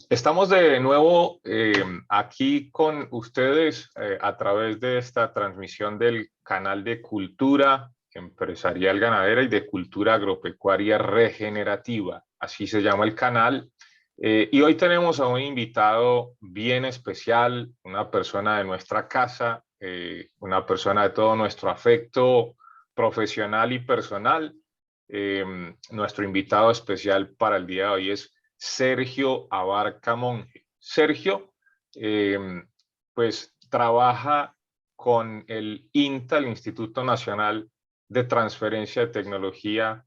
Estamos de nuevo aquí con ustedes a través de esta transmisión del canal de Cultura Empresarial Ganadera y de Cultura Agropecuaria Regenerativa, así se llama el canal. Y hoy tenemos a un invitado bien especial, una persona de nuestra casa, una persona de todo nuestro afecto profesional y personal. Nuestro invitado especial para el día de hoy es Sergio Abarca Monge. Sergio, pues trabaja con el INTA, el Instituto Nacional de Transferencia de Tecnología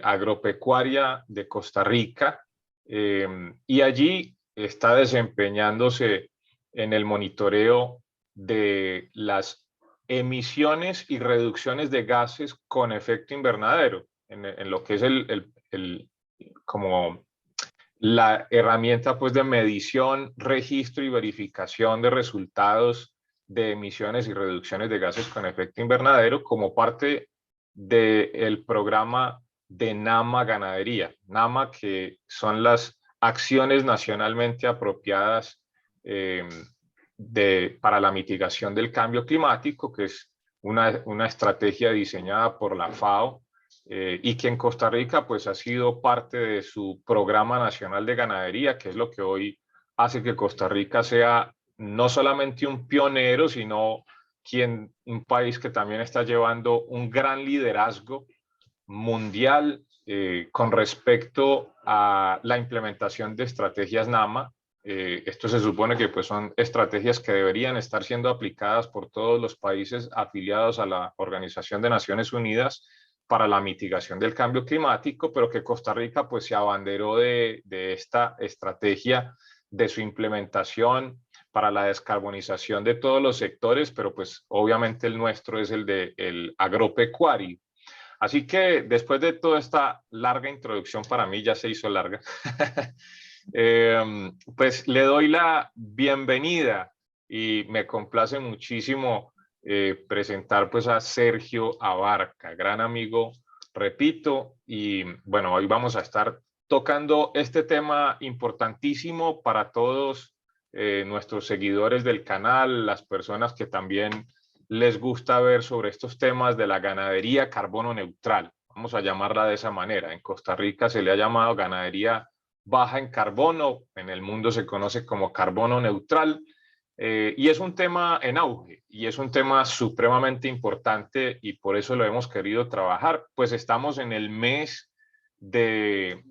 Agropecuaria de Costa Rica, y allí está desempeñándose en el monitoreo de las emisiones y reducciones de gases con efecto invernadero, en lo que es como la herramienta pues de medición, registro y verificación de resultados de emisiones y reducciones de gases con efecto invernadero como parte del programa de NAMA Ganadería. NAMA, que son las acciones nacionalmente apropiadas para la mitigación del cambio climático, que es una estrategia diseñada por la FAO, y que en Costa Rica pues ha sido parte de su Programa Nacional de Ganadería, que es lo que hoy hace que Costa Rica sea no solamente un pionero, sino un país que también está llevando un gran liderazgo mundial con respecto a la implementación de estrategias NAMA. Esto se supone que pues, son estrategias que deberían estar siendo aplicadas por todos los países afiliados a la Organización de Naciones Unidas para la mitigación del cambio climático, pero que Costa Rica pues, se abanderó de esta estrategia, de su implementación para la descarbonización de todos los sectores, pero pues obviamente el nuestro es el agropecuario. Así que después de toda esta larga introducción, para mí ya se hizo larga, pues le doy la bienvenida y me complace muchísimo presentar pues a Sergio Abarca, gran amigo, repito, y bueno, hoy vamos a estar tocando este tema importantísimo para todos nuestros seguidores del canal, las personas que también les gusta ver sobre estos temas de la ganadería carbono neutral. Vamos a llamarla de esa manera. En Costa Rica se le ha llamado ganadería baja en carbono, en el mundo se conoce como carbono neutral, y es un tema en auge y es un tema supremamente importante y por eso lo hemos querido trabajar, pues estamos en el mes del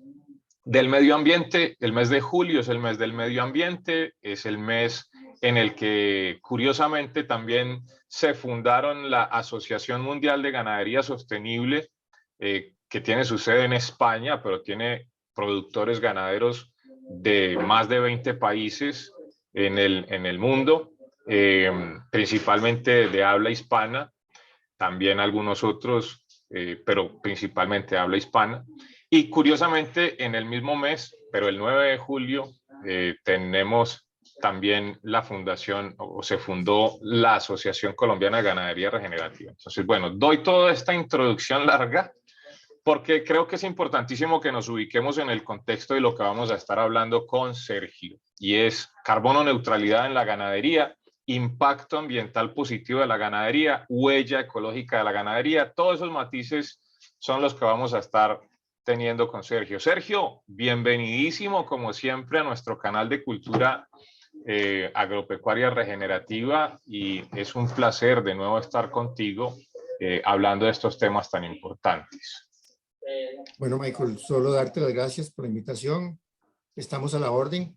medio ambiente. El mes de julio es el mes del medio ambiente, es el mes en el que curiosamente también se fundaron la Asociación Mundial de Ganadería Sostenible, que tiene su sede en España, pero tiene productores ganaderos de más de 20 países en el mundo, principalmente de habla hispana, también algunos otros, pero principalmente habla hispana. Y curiosamente, en el mismo mes, pero el 9 de julio, tenemos también la fundación, o se fundó la Asociación Colombiana de Ganadería Regenerativa. Entonces, bueno, doy toda esta introducción larga porque creo que es importantísimo que nos ubiquemos en el contexto de lo que vamos a estar hablando con Sergio, y es carbono neutralidad en la ganadería, impacto ambiental positivo de la ganadería, huella ecológica de la ganadería. Todos esos matices son los que vamos a estar teniendo con Sergio. Sergio, bienvenidísimo como siempre a nuestro canal de Cultura Agropecuaria Regenerativa, y es un placer de nuevo estar contigo hablando de estos temas tan importantes. Bueno, Michael, solo darte las gracias por la invitación. Estamos a la orden.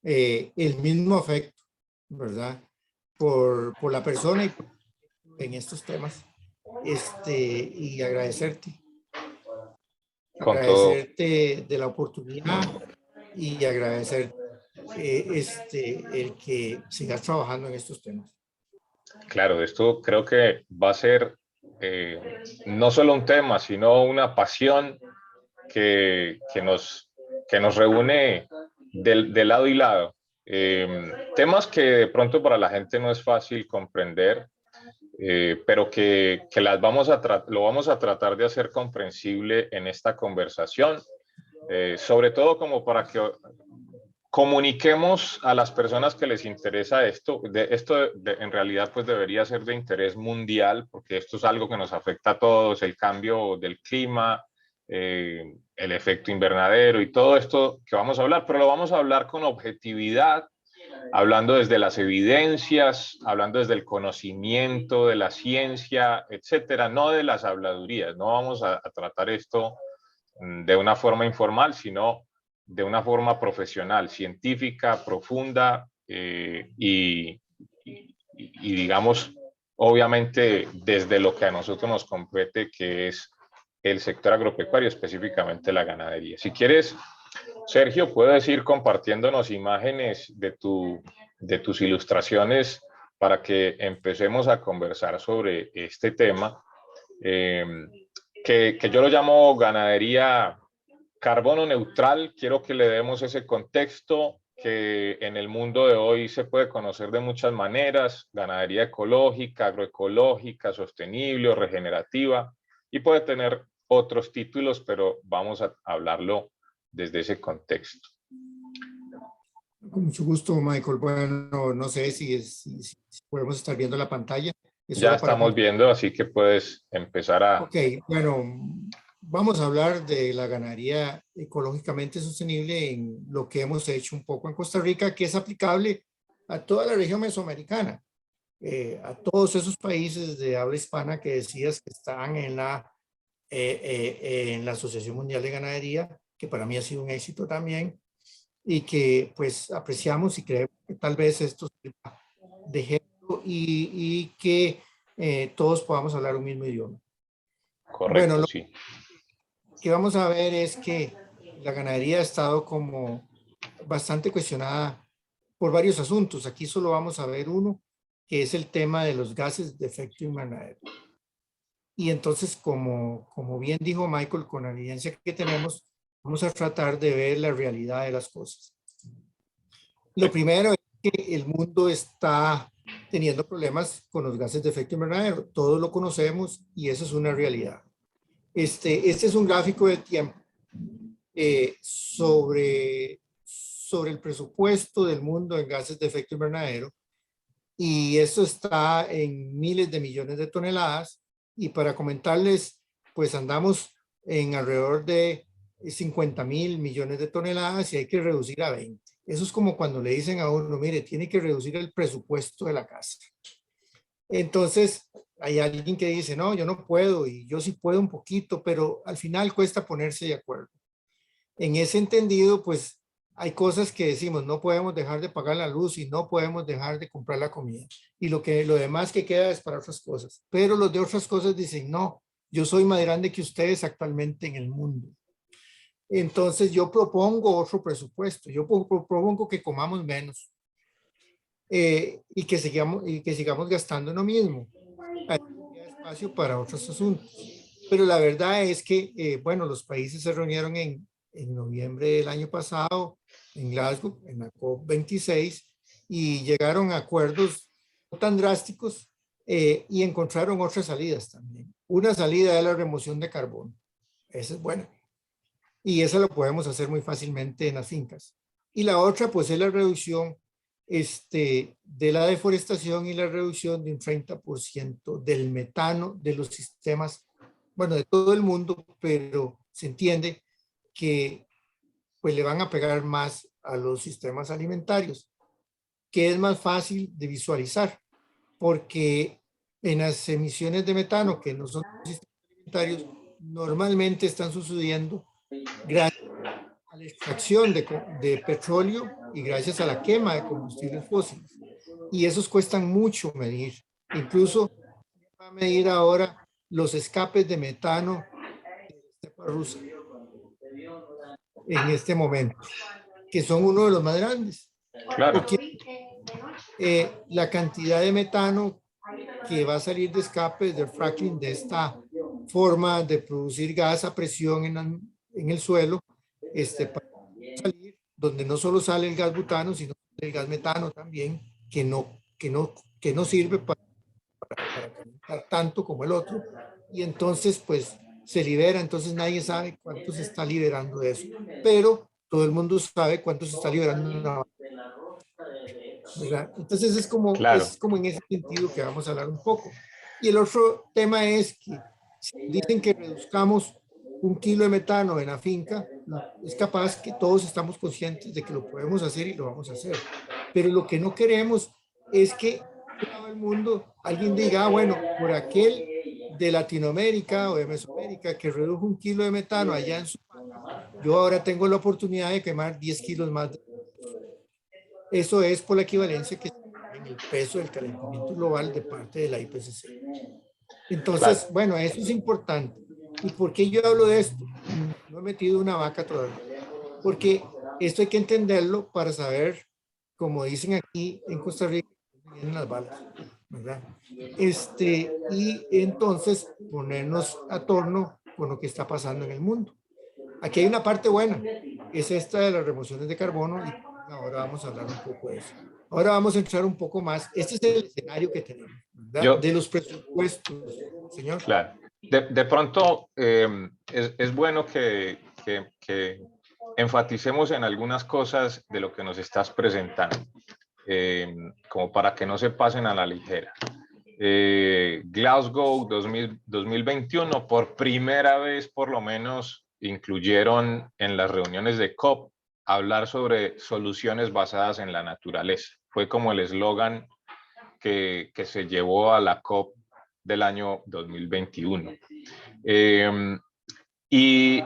El mismo afecto, ¿verdad? Por la persona y en estos temas. Y agradecerte. Agradecerte de la oportunidad y agradecer el que sigas trabajando en estos temas. Claro, esto creo que va a ser no solo un tema, sino una pasión que nos reúne de lado y lado. Temas que de pronto para la gente no es fácil comprender, pero que lo vamos a tratar de hacer comprensible en esta conversación, sobre todo como para que comuniquemos a las personas que les interesa esto. En realidad pues debería ser de interés mundial, porque esto es algo que nos afecta a todos, el cambio del clima, el efecto invernadero y todo esto que vamos a hablar, pero lo vamos a hablar con objetividad, hablando desde las evidencias, hablando desde el conocimiento de la ciencia, etcétera, no de las habladurías. No vamos a tratar esto de una forma informal, sino de una forma profesional, científica, profunda y digamos, obviamente desde lo que a nosotros nos compete, que es el sector agropecuario, específicamente la ganadería. Si quieres, Sergio, puedes ir compartiéndonos imágenes de tus ilustraciones para que empecemos a conversar sobre este tema, que yo lo llamo ganadería carbono neutral. Quiero que le demos ese contexto que en el mundo de hoy se puede conocer de muchas maneras: ganadería ecológica, agroecológica, sostenible o regenerativa, y puede tener otros títulos, pero vamos a hablarlo desde ese contexto. Con mucho gusto, Michael. Bueno, no sé si podemos estar viendo la pantalla. Ya estamos viendo, así que puedes empezar a... Ok, bueno, vamos a hablar de la ganadería ecológicamente sostenible en lo que hemos hecho un poco en Costa Rica, que es aplicable a toda la región mesoamericana, a todos esos países de habla hispana que decías que están en la Asociación Mundial de Ganadería, que para mí ha sido un éxito también, y que pues apreciamos y creemos que tal vez esto sirva de ejemplo y que todos podamos hablar un mismo idioma. Correcto, bueno, lo sí. que vamos a ver es que la ganadería ha estado como bastante cuestionada por varios asuntos. Aquí solo vamos a ver uno, que es el tema de los gases de efecto invernadero. Y entonces, como bien dijo Michael, con la evidencia que tenemos, vamos a tratar de ver la realidad de las cosas. Lo primero es que el mundo está teniendo problemas con los gases de efecto invernadero. Todos lo conocemos y eso es una realidad. Este es un gráfico de tiempo sobre el presupuesto del mundo en gases de efecto invernadero, y esto está en miles de millones de toneladas. Y para comentarles, pues andamos en alrededor de 50.000 millones de toneladas y hay que reducir a 20. Eso es como cuando le dicen a uno, mire, tiene que reducir el presupuesto de la casa. Entonces, hay alguien que dice, no, yo no puedo, y yo sí puedo un poquito, pero al final cuesta ponerse de acuerdo. En ese entendido, pues hay cosas que decimos, no podemos dejar de pagar la luz y no podemos dejar de comprar la comida. Y lo demás que queda es para otras cosas. Pero los de otras cosas dicen, no, yo soy más grande que ustedes actualmente en el mundo. Entonces yo propongo otro presupuesto. Yo propongo que comamos menos y que sigamos gastando en lo mismo. Hay espacio para otros asuntos. Pero la verdad es que, bueno, los países se reunieron en noviembre del año pasado en Glasgow, en la COP26, y llegaron a acuerdos no tan drásticos y encontraron otras salidas también. Una salida es la remoción de carbono. Esa es buena. Y eso lo podemos hacer muy fácilmente en las fincas. Y la otra, pues, es la reducción de la deforestación y la reducción de un 30% del metano de los sistemas, bueno, de todo el mundo, pero se entiende que pues le van a pegar más a los sistemas alimentarios, que es más fácil de visualizar, porque en las emisiones de metano, que no son sistemas alimentarios, normalmente están sucediendo gracias a la extracción de petróleo y gracias a la quema de combustibles fósiles. Y esos cuestan mucho medir. Incluso va a medir ahora los escapes de metano de la estepa rusa en este momento, que son uno de los más grandes. Claro. La cantidad de metano que va a salir de escape del fracking, de esta forma de producir gas a presión en el suelo, para salir, donde no solo sale el gas butano, sino el gas metano también, que no sirve para calentar tanto como el otro, y entonces pues se libera. Entonces nadie sabe cuánto se está liberando de eso, pero todo el mundo sabe cuánto se está liberando en una vaca, ¿verdad? Entonces Claro, es como en ese sentido que vamos a hablar un poco. Y el otro tema es que si dicen que reduzcamos 1 kilo de metano en la finca, es capaz que todos estamos conscientes de que lo podemos hacer y lo vamos a hacer. Pero lo que no queremos es que en todo el mundo alguien diga, ah, bueno, por aquel de Latinoamérica o de Mesoamérica que redujo 1 kilo de metano allá en su vaca, yo ahora tengo la oportunidad de quemar 10 kilos más. Eso es por la equivalencia que en el peso del calentamiento global de parte de la IPCC. claro. Entonces, bueno, eso es importante. ¿Y por qué yo hablo de esto? No he metido una vaca todavía. Porque esto hay que entenderlo para saber, como dicen aquí en Costa Rica, vienen las balas, ¿verdad? Y entonces ponernos a torno con lo que está pasando en el mundo. Aquí hay una parte buena, es esta de las remociones de carbono, y ahora vamos a hablar un poco de eso. Ahora vamos a entrar un poco más. Este es el escenario que tenemos, ¿verdad? Yo, De los presupuestos, señor. claro. De pronto, es bueno que enfaticemos en algunas cosas de lo que nos estás presentando, como para que no se pasen a la ligera. Glasgow 2021, por primera vez, por lo menos, incluyeron en las reuniones de COP hablar sobre soluciones basadas en la naturaleza. Fue como el eslogan que se llevó a la COP del año 2021. Y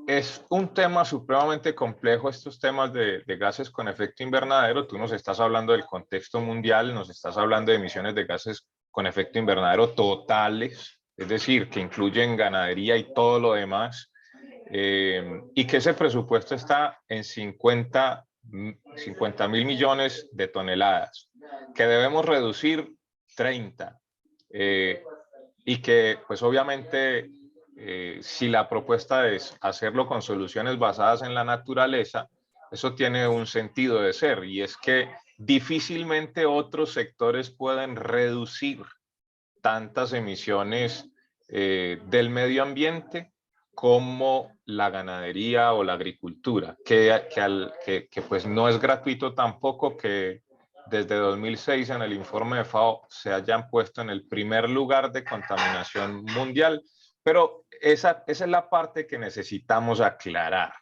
es un tema supremamente complejo, estos temas de gases con efecto invernadero. Tú nos estás hablando del contexto mundial, nos estás hablando de emisiones de gases con efecto invernadero totales, es decir, que incluyen ganadería y todo lo demás, y que ese presupuesto está en 50.000 millones de toneladas, que debemos reducir 30, y que pues obviamente si la propuesta es hacerlo con soluciones basadas en la naturaleza, eso tiene un sentido de ser, y es que difícilmente otros sectores pueden reducir tantas emisiones del medio ambiente como la ganadería o la agricultura, que pues no es gratuito tampoco, que desde 2006 en el informe de FAO se hayan puesto en el primer lugar de contaminación mundial. Pero esa es la parte que necesitamos aclarar.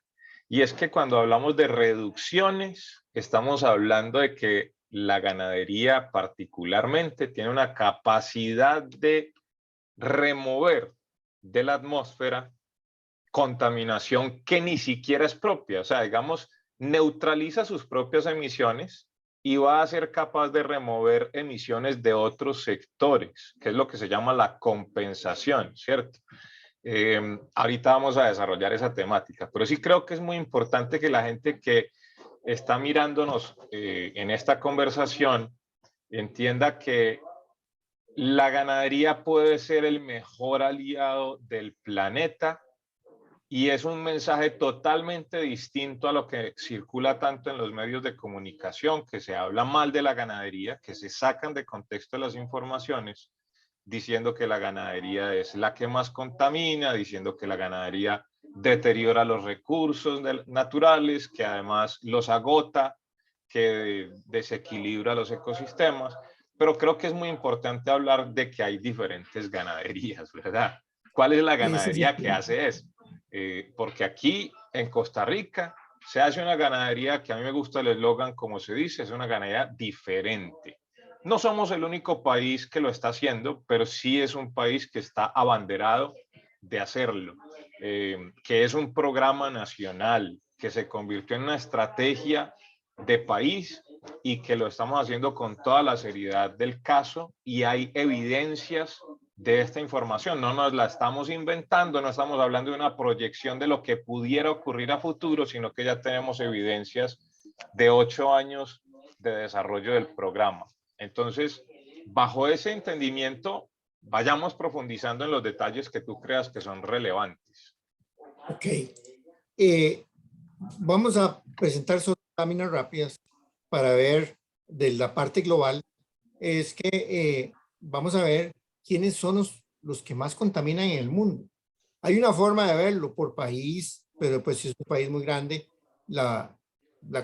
Y es que cuando hablamos de reducciones, estamos hablando de que la ganadería particularmente tiene una capacidad de remover de la atmósfera contaminación que ni siquiera es propia. O sea, digamos, neutraliza sus propias emisiones y va a ser capaz de remover emisiones de otros sectores, que es lo que se llama la compensación, ¿cierto? Ahorita vamos a desarrollar esa temática, pero sí creo que es muy importante que la gente que está mirándonos en esta conversación entienda que la ganadería puede ser el mejor aliado del planeta, y es un mensaje totalmente distinto a lo que circula tanto en los medios de comunicación, que se habla mal de la ganadería, que se sacan de contexto las informaciones, diciendo que la ganadería es la que más contamina, diciendo que la ganadería deteriora los recursos naturales, que además los agota, que desequilibra los ecosistemas. Pero creo que es muy importante hablar de que hay diferentes ganaderías, ¿verdad? ¿Cuál es la Ese es ganadería que hace eso? Porque aquí en Costa Rica se hace una ganadería que a mí me gusta el eslogan, como se dice, es una ganadería diferente. No somos el único país que lo está haciendo, pero sí es un país que está abanderado de hacerlo, que es un programa nacional, que se convirtió en una estrategia de país y que lo estamos haciendo con toda la seriedad del caso, y hay evidencias de esta información. No nos la estamos inventando, no estamos hablando de una proyección de lo que pudiera ocurrir a futuro, sino que ya tenemos evidencias de 8 años de desarrollo del programa. Entonces, bajo ese entendimiento, vayamos profundizando en los detalles que tú creas que son relevantes. Ok. Vamos a presentar solo láminas rápidas para ver de la parte global. Es que vamos a ver quiénes son los que más contaminan en el mundo. Hay una forma de verlo por país, pero pues si es un país muy grande, la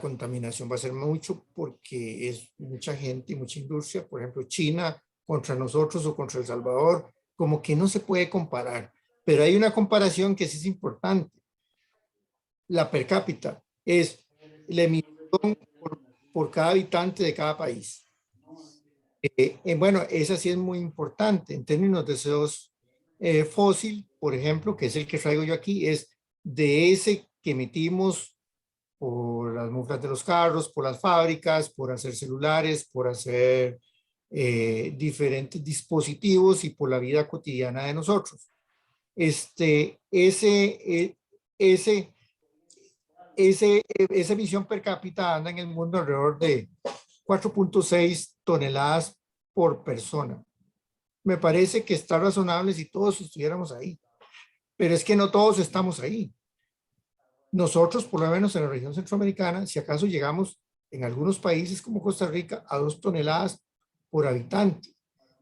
contaminación va a ser mucho porque es mucha gente y mucha industria. Por ejemplo, China contra nosotros o contra El Salvador, como que no se puede comparar. Pero hay una comparación que sí es importante. La per cápita es la emisión por cada habitante de cada país. Bueno, esa sí es muy importante en términos de CO2 fósil, por ejemplo, que es el que traigo yo aquí, es de ese que emitimos por las mufflas de los carros, por las fábricas, por hacer celulares, por hacer diferentes dispositivos y por la vida cotidiana de nosotros. Esa emisión per cápita anda en el mundo alrededor de 4.6 toneladas por persona. Me parece que está razonable si todos estuviéramos ahí, pero es que no todos estamos ahí. Nosotros, por lo menos en la región centroamericana, si acaso llegamos en algunos países como Costa Rica a 2 toneladas por habitante,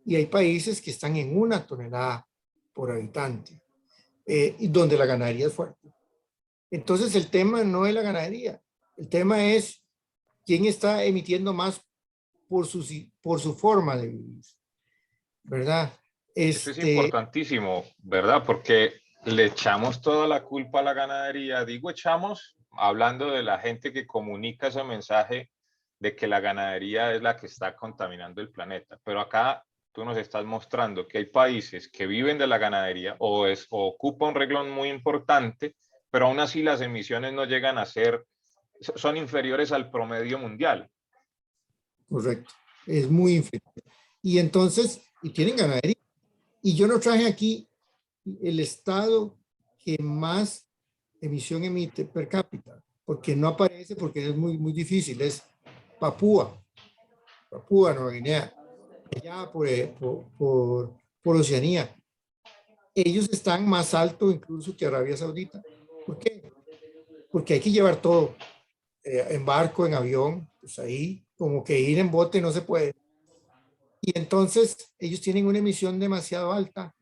y hay países que están en 1 tonelada por habitante, y donde la ganadería es fuerte. Entonces el tema no es la ganadería, el tema es quién está emitiendo más por su forma de vivir, ¿verdad? Eso es importantísimo, ¿verdad? Porque le echamos toda la culpa a la ganadería. Digo echamos hablando de la gente que comunica ese mensaje de que la ganadería es la que está contaminando el planeta. Pero acá tú nos estás mostrando que hay países que viven de la ganadería o ocupa un renglón muy importante, pero aún así las emisiones no llegan a ser, son inferiores al promedio mundial. Correcto, es muy inferior. Y entonces, y tienen ganadería. Y yo no traje aquí el estado que más emisión emite per cápita, porque no aparece, porque es muy difícil, es Papúa, Nueva Guinea, allá por Oceanía. Ellos están más alto incluso que Arabia Saudita. ¿Por qué? Porque hay que llevar todo, en barco, en avión, pues ahí como que ir en bote no se puede. Y entonces ellos tienen una emisión demasiado alta,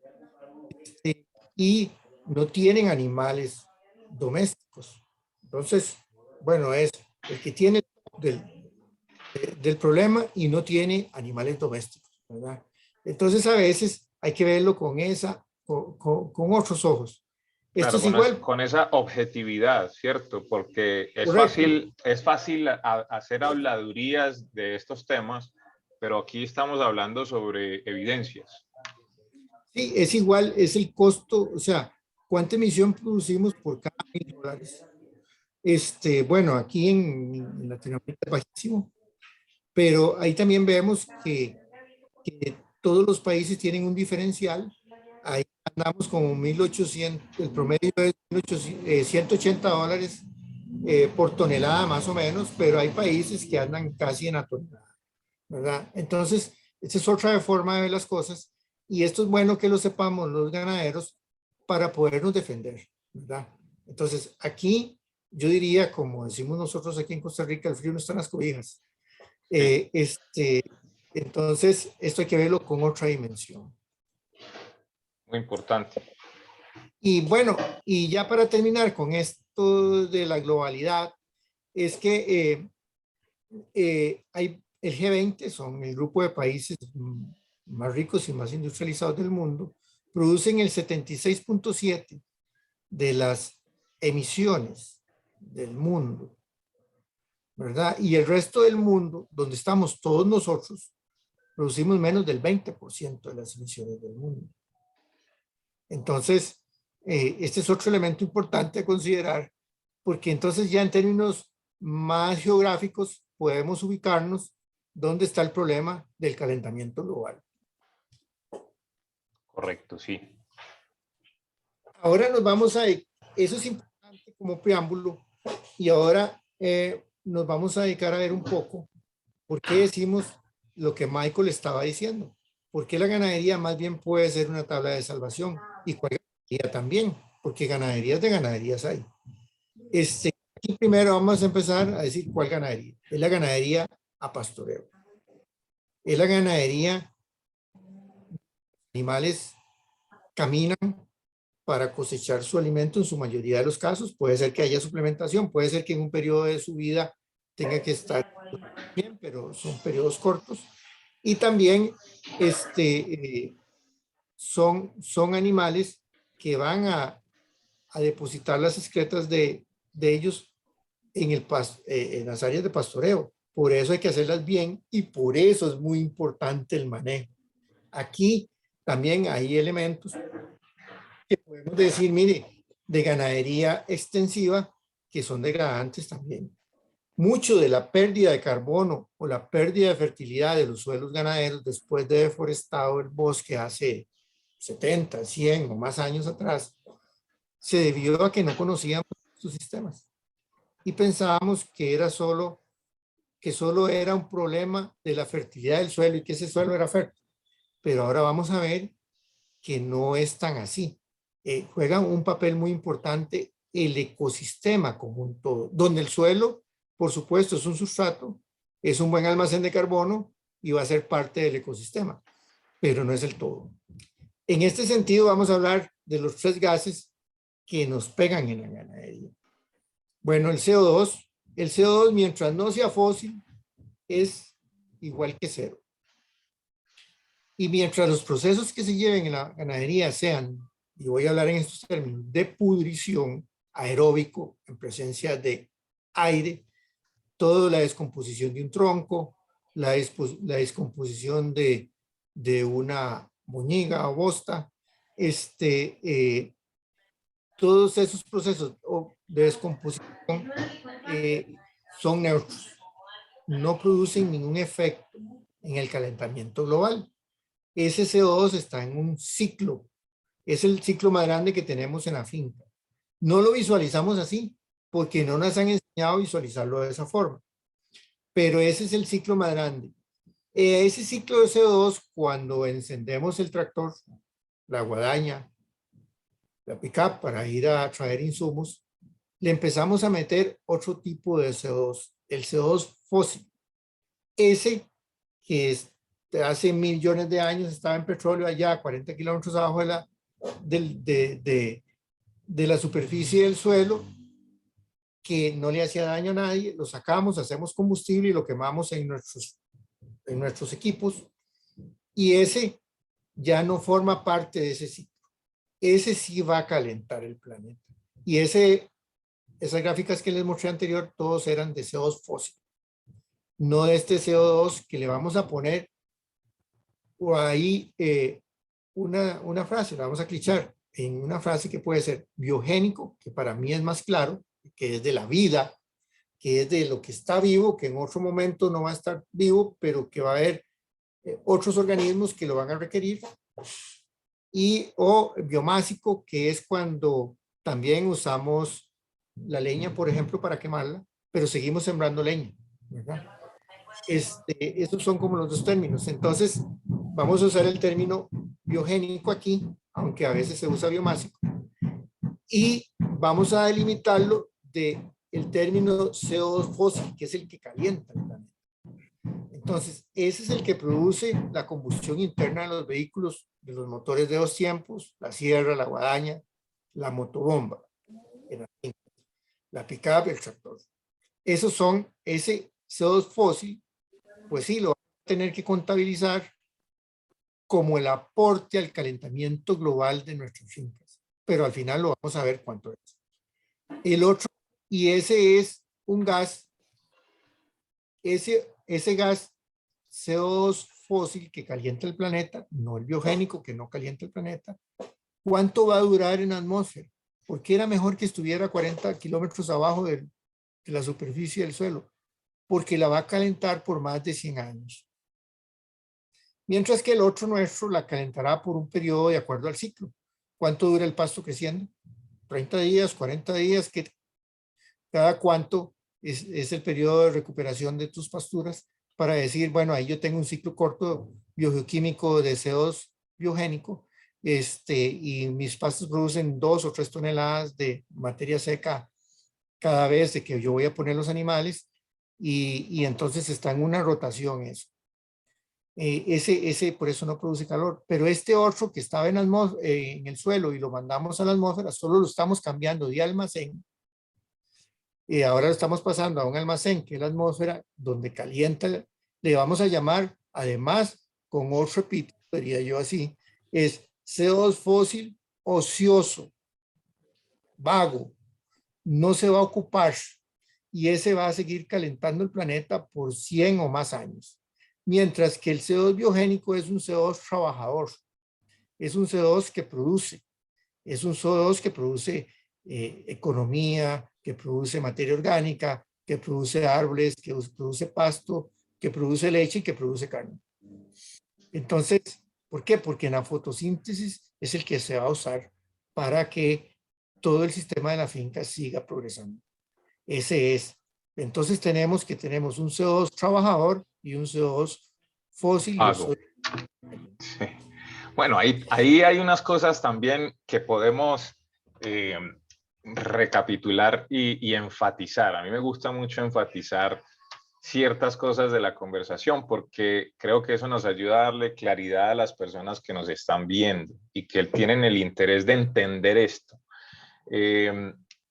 y no tienen animales domésticos. Entonces, bueno, es el que tiene del problema y no tiene animales domésticos, ¿verdad? Entonces, a veces hay que verlo con otros ojos. Esto Claro, es igual. con esa objetividad, ¿cierto? Porque Correcto. es fácil hacer habladurías de estos temas, pero aquí estamos hablando sobre evidencias. Sí, es igual, es el costo, o sea, ¿cuánta emisión producimos por cada $1,000? Bueno, aquí en Latinoamérica es bajísimo, pero ahí también vemos que todos los países tienen un diferencial. Ahí andamos como 1.800, el promedio es $180 por tonelada más o menos, pero hay países que andan casi en la tonelada, ¿verdad? Entonces, esa es otra forma de ver las cosas, y esto es bueno que lo sepamos los ganaderos para podernos defender, ¿verdad? Entonces, aquí yo diría, como decimos nosotros aquí en Costa Rica, el frío no está en las cobijas. Sí, Eh, este, entonces, esto hay que verlo con otra dimensión. muy importante. Y bueno, y ya para terminar con esto de la globalidad, es que hay el G20, son el grupo de países más ricos y más industrializados del mundo, producen el 76.7 de las emisiones del mundo, ¿verdad? Y el resto del mundo, donde estamos todos nosotros, producimos menos del 20% de las emisiones del mundo. Entonces, este es otro elemento importante a considerar, porque entonces ya en términos más geográficos podemos ubicarnos dónde está el problema del calentamiento global. Correcto, sí. Ahora nos vamos a, eso es importante como preámbulo, y ahora nos vamos a dedicar a ver un poco por qué decimos lo que Michael estaba diciendo. ¿Por qué la ganadería más bien puede ser una tabla de salvación? Y cuál ganadería también, porque ganaderías de ganaderías hay. Aquí primero vamos a empezar a decir cuál ganadería. Es la ganadería a pastoreo. Es la ganadería, animales caminan para cosechar su alimento en su mayoría de los casos. Puede ser que haya suplementación, puede ser que en un periodo de su vida tenga que estar bien, pero son periodos cortos. Y también son animales que van a depositar las excretas de ellos en las áreas de pastoreo. Por eso hay que hacerlas bien y por eso es muy importante el manejo. Aquí también hay elementos que podemos decir, mire, de ganadería extensiva, que son degradantes también. Mucho de la pérdida de carbono o la pérdida de fertilidad de los suelos ganaderos después de deforestado el bosque hace 70, 100 o más años atrás, se debió a que no conocíamos sus sistemas y pensábamos que solo era un problema de la fertilidad del suelo y que ese suelo era fértil. Pero ahora vamos a ver que no es tan así. Juega un papel muy importante el ecosistema como un todo, donde el suelo, por supuesto, es un sustrato, es un buen almacén de carbono y va a ser parte del ecosistema, pero no es el todo. En este sentido, vamos a hablar de los 3 gases que nos pegan en la ganadería. Bueno, el CO2 mientras no sea fósil es igual que 0. Y mientras los procesos que se lleven en la ganadería sean, y voy a hablar en estos términos, de pudrición, aeróbico, en presencia de aire, toda la descomposición de un tronco, la descomposición de una moñiga o bosta, todos esos procesos de descomposición son neutros, no producen ningún efecto en el calentamiento global. Ese CO2 está en un ciclo, es el ciclo más grande que tenemos en la finca. No lo visualizamos así, porque no nos han enseñado a visualizarlo de esa forma, pero ese es el ciclo más grande. Ese ciclo de CO2, cuando encendemos el tractor, la guadaña, la pick-up para ir a traer insumos, le empezamos a meter otro tipo de CO2, el CO2 fósil. Ese que hace millones de años estaba en petróleo allá a 40 kilómetros abajo de la superficie del suelo, que no le hacía daño a nadie, lo sacamos, hacemos combustible y lo quemamos en nuestros equipos, y ese ya no forma parte de ese ciclo. Ese sí va a calentar el planeta. Y esas gráficas que les mostré anterior, todos eran de CO2 fósil, no de este CO2 que le vamos a poner o ahí una frase, la vamos a clichar en una frase que puede ser biogénico, que para mí es más claro, que es de la vida, que es de lo que está vivo, que en otro momento no va a estar vivo, pero que va a haber otros organismos que lo van a requerir, o biomásico, que es cuando también usamos la leña, por ejemplo, para quemarla, pero seguimos sembrando leña, ¿verdad? Estos son como los 2 términos. Entonces, vamos a usar el término biogénico aquí, aunque a veces se usa biomásico, y vamos a delimitarlo del término CO2 fósil, que es el que calienta el planeta. Entonces, ese es el que produce la combustión interna de los vehículos, de los motores de 2 tiempos, la sierra, la guadaña, la motobomba, la pick-up, el tractor. Ese CO2 fósil, pues sí, lo vamos a tener que contabilizar como el aporte al calentamiento global de nuestras fincas, pero al final lo vamos a ver cuánto es. El otro, y ese es un gas, ese gas CO2 fósil que calienta el planeta, no el biogénico que no calienta el planeta, ¿cuánto va a durar en la atmósfera? Porque era mejor que estuviera 40 kilómetros abajo de la superficie del suelo, porque la va a calentar por más de 100 años. Mientras que el otro nuestro la calentará por un periodo de acuerdo al ciclo. ¿Cuánto dura el pasto creciendo? 30 días, 40 días, cada cuánto es el periodo de recuperación de tus pasturas, para decir, bueno, ahí yo tengo un ciclo corto biogeoquímico de CO2 biogénico, y mis pastos producen 2 o 3 toneladas de materia seca cada vez de que yo voy a poner los animales, y entonces está en una rotación eso. por eso no produce calor. Pero este otro que estaba en el suelo y lo mandamos a la atmósfera, solo lo estamos cambiando de almacén y ahora lo estamos pasando a un almacén que es la atmósfera, donde calienta, le vamos a llamar, además, con otro epíteto, diría yo así, es CO2 fósil ocioso, vago, no se va a ocupar y ese va a seguir calentando el planeta por 100 o más años. Mientras que el CO2 biogénico es un CO2 trabajador, es un CO2 que produce, es un CO2 que produce economía, que produce materia orgánica, que produce árboles, que produce pasto, que produce leche y que produce carne. Entonces, ¿por qué? Porque en la fotosíntesis es el que se va a usar para que todo el sistema de la finca siga progresando. Ese es. Entonces tenemos un CO2 trabajador y un CO2 fósil y Hago. Sí. Bueno, ahí hay unas cosas también que podemos recapitular y enfatizar. A mí me gusta mucho enfatizar ciertas cosas de la conversación porque creo que eso nos ayuda a darle claridad a las personas que nos están viendo y que tienen el interés de entender esto.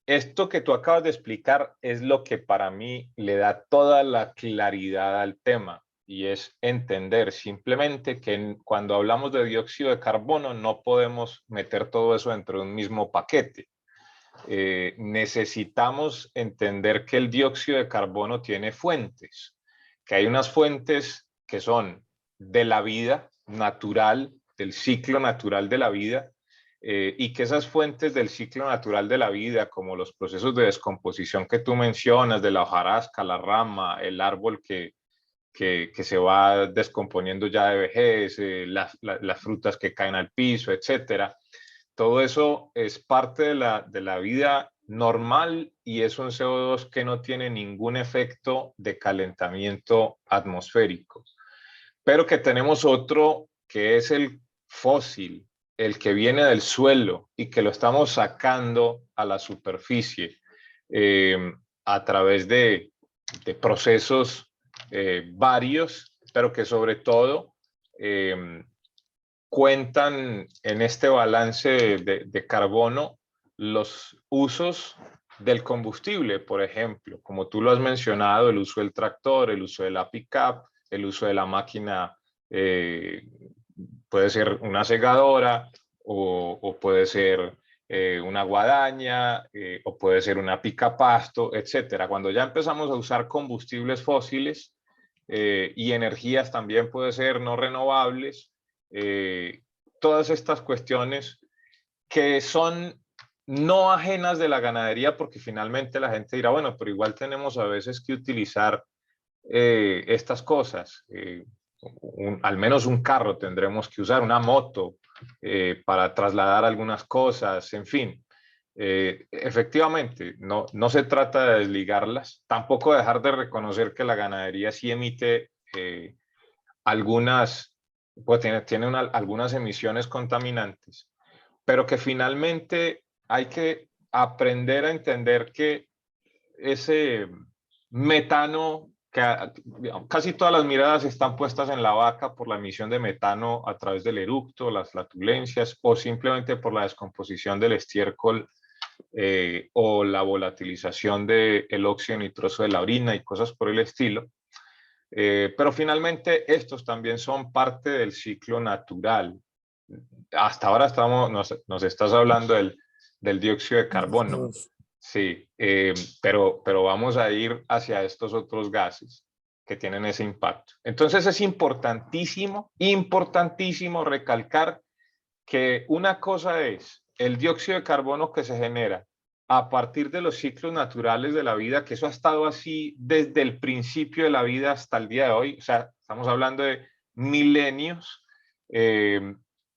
Esto que tú acabas de explicar es lo que para mí le da toda la claridad al tema y es entender simplemente que cuando hablamos de dióxido de carbono no podemos meter todo eso dentro de un mismo paquete. Necesitamos entender que el dióxido de carbono tiene fuentes, que hay unas fuentes que son de la vida natural, del ciclo natural de la vida, y que esas fuentes del ciclo natural de la vida, como los procesos de descomposición que tú mencionas, de la hojarasca, la rama, el árbol que se va descomponiendo ya de vejez, las frutas que caen al piso, etcétera. Todo eso es parte de la vida normal y es un CO2 que no tiene ningún efecto de calentamiento atmosférico. Pero que tenemos otro que es el fósil, el que viene del suelo y que lo estamos sacando a la superficie a través de procesos varios, pero que sobre todo cuentan en este balance de carbono los usos del combustible, por ejemplo, como tú lo has mencionado, el uso del tractor, el uso de la pick-up, el uso de la máquina, puede ser una segadora o puede ser una guadaña o puede ser una picapasto, etcétera. Cuando ya empezamos a usar combustibles fósiles y energías también puede ser no renovables, todas estas cuestiones que son no ajenas de la ganadería, porque finalmente la gente dirá, bueno, pero igual tenemos a veces que utilizar estas cosas. Al menos un carro tendremos que usar, una moto para trasladar algunas cosas, en fin. Efectivamente, no se trata de desligarlas, tampoco dejar de reconocer que la ganadería sí emite algunas, pues tiene algunas emisiones contaminantes, pero que finalmente hay que aprender a entender que ese metano, que casi todas las miradas están puestas en la vaca por la emisión de metano a través del eructo, las flatulencias o simplemente por la descomposición del estiércol o la volatilización del óxido nitroso de la orina y cosas por el estilo. Pero finalmente estos también son parte del ciclo natural. Hasta ahora nos estás hablando del dióxido de carbono. Sí, pero vamos a ir hacia estos otros gases que tienen ese impacto. Entonces es importantísimo, importantísimo recalcar que una cosa es el dióxido de carbono que se genera a partir de los ciclos naturales de la vida, que eso ha estado así desde el principio de la vida hasta el día de hoy, o sea, estamos hablando de milenios,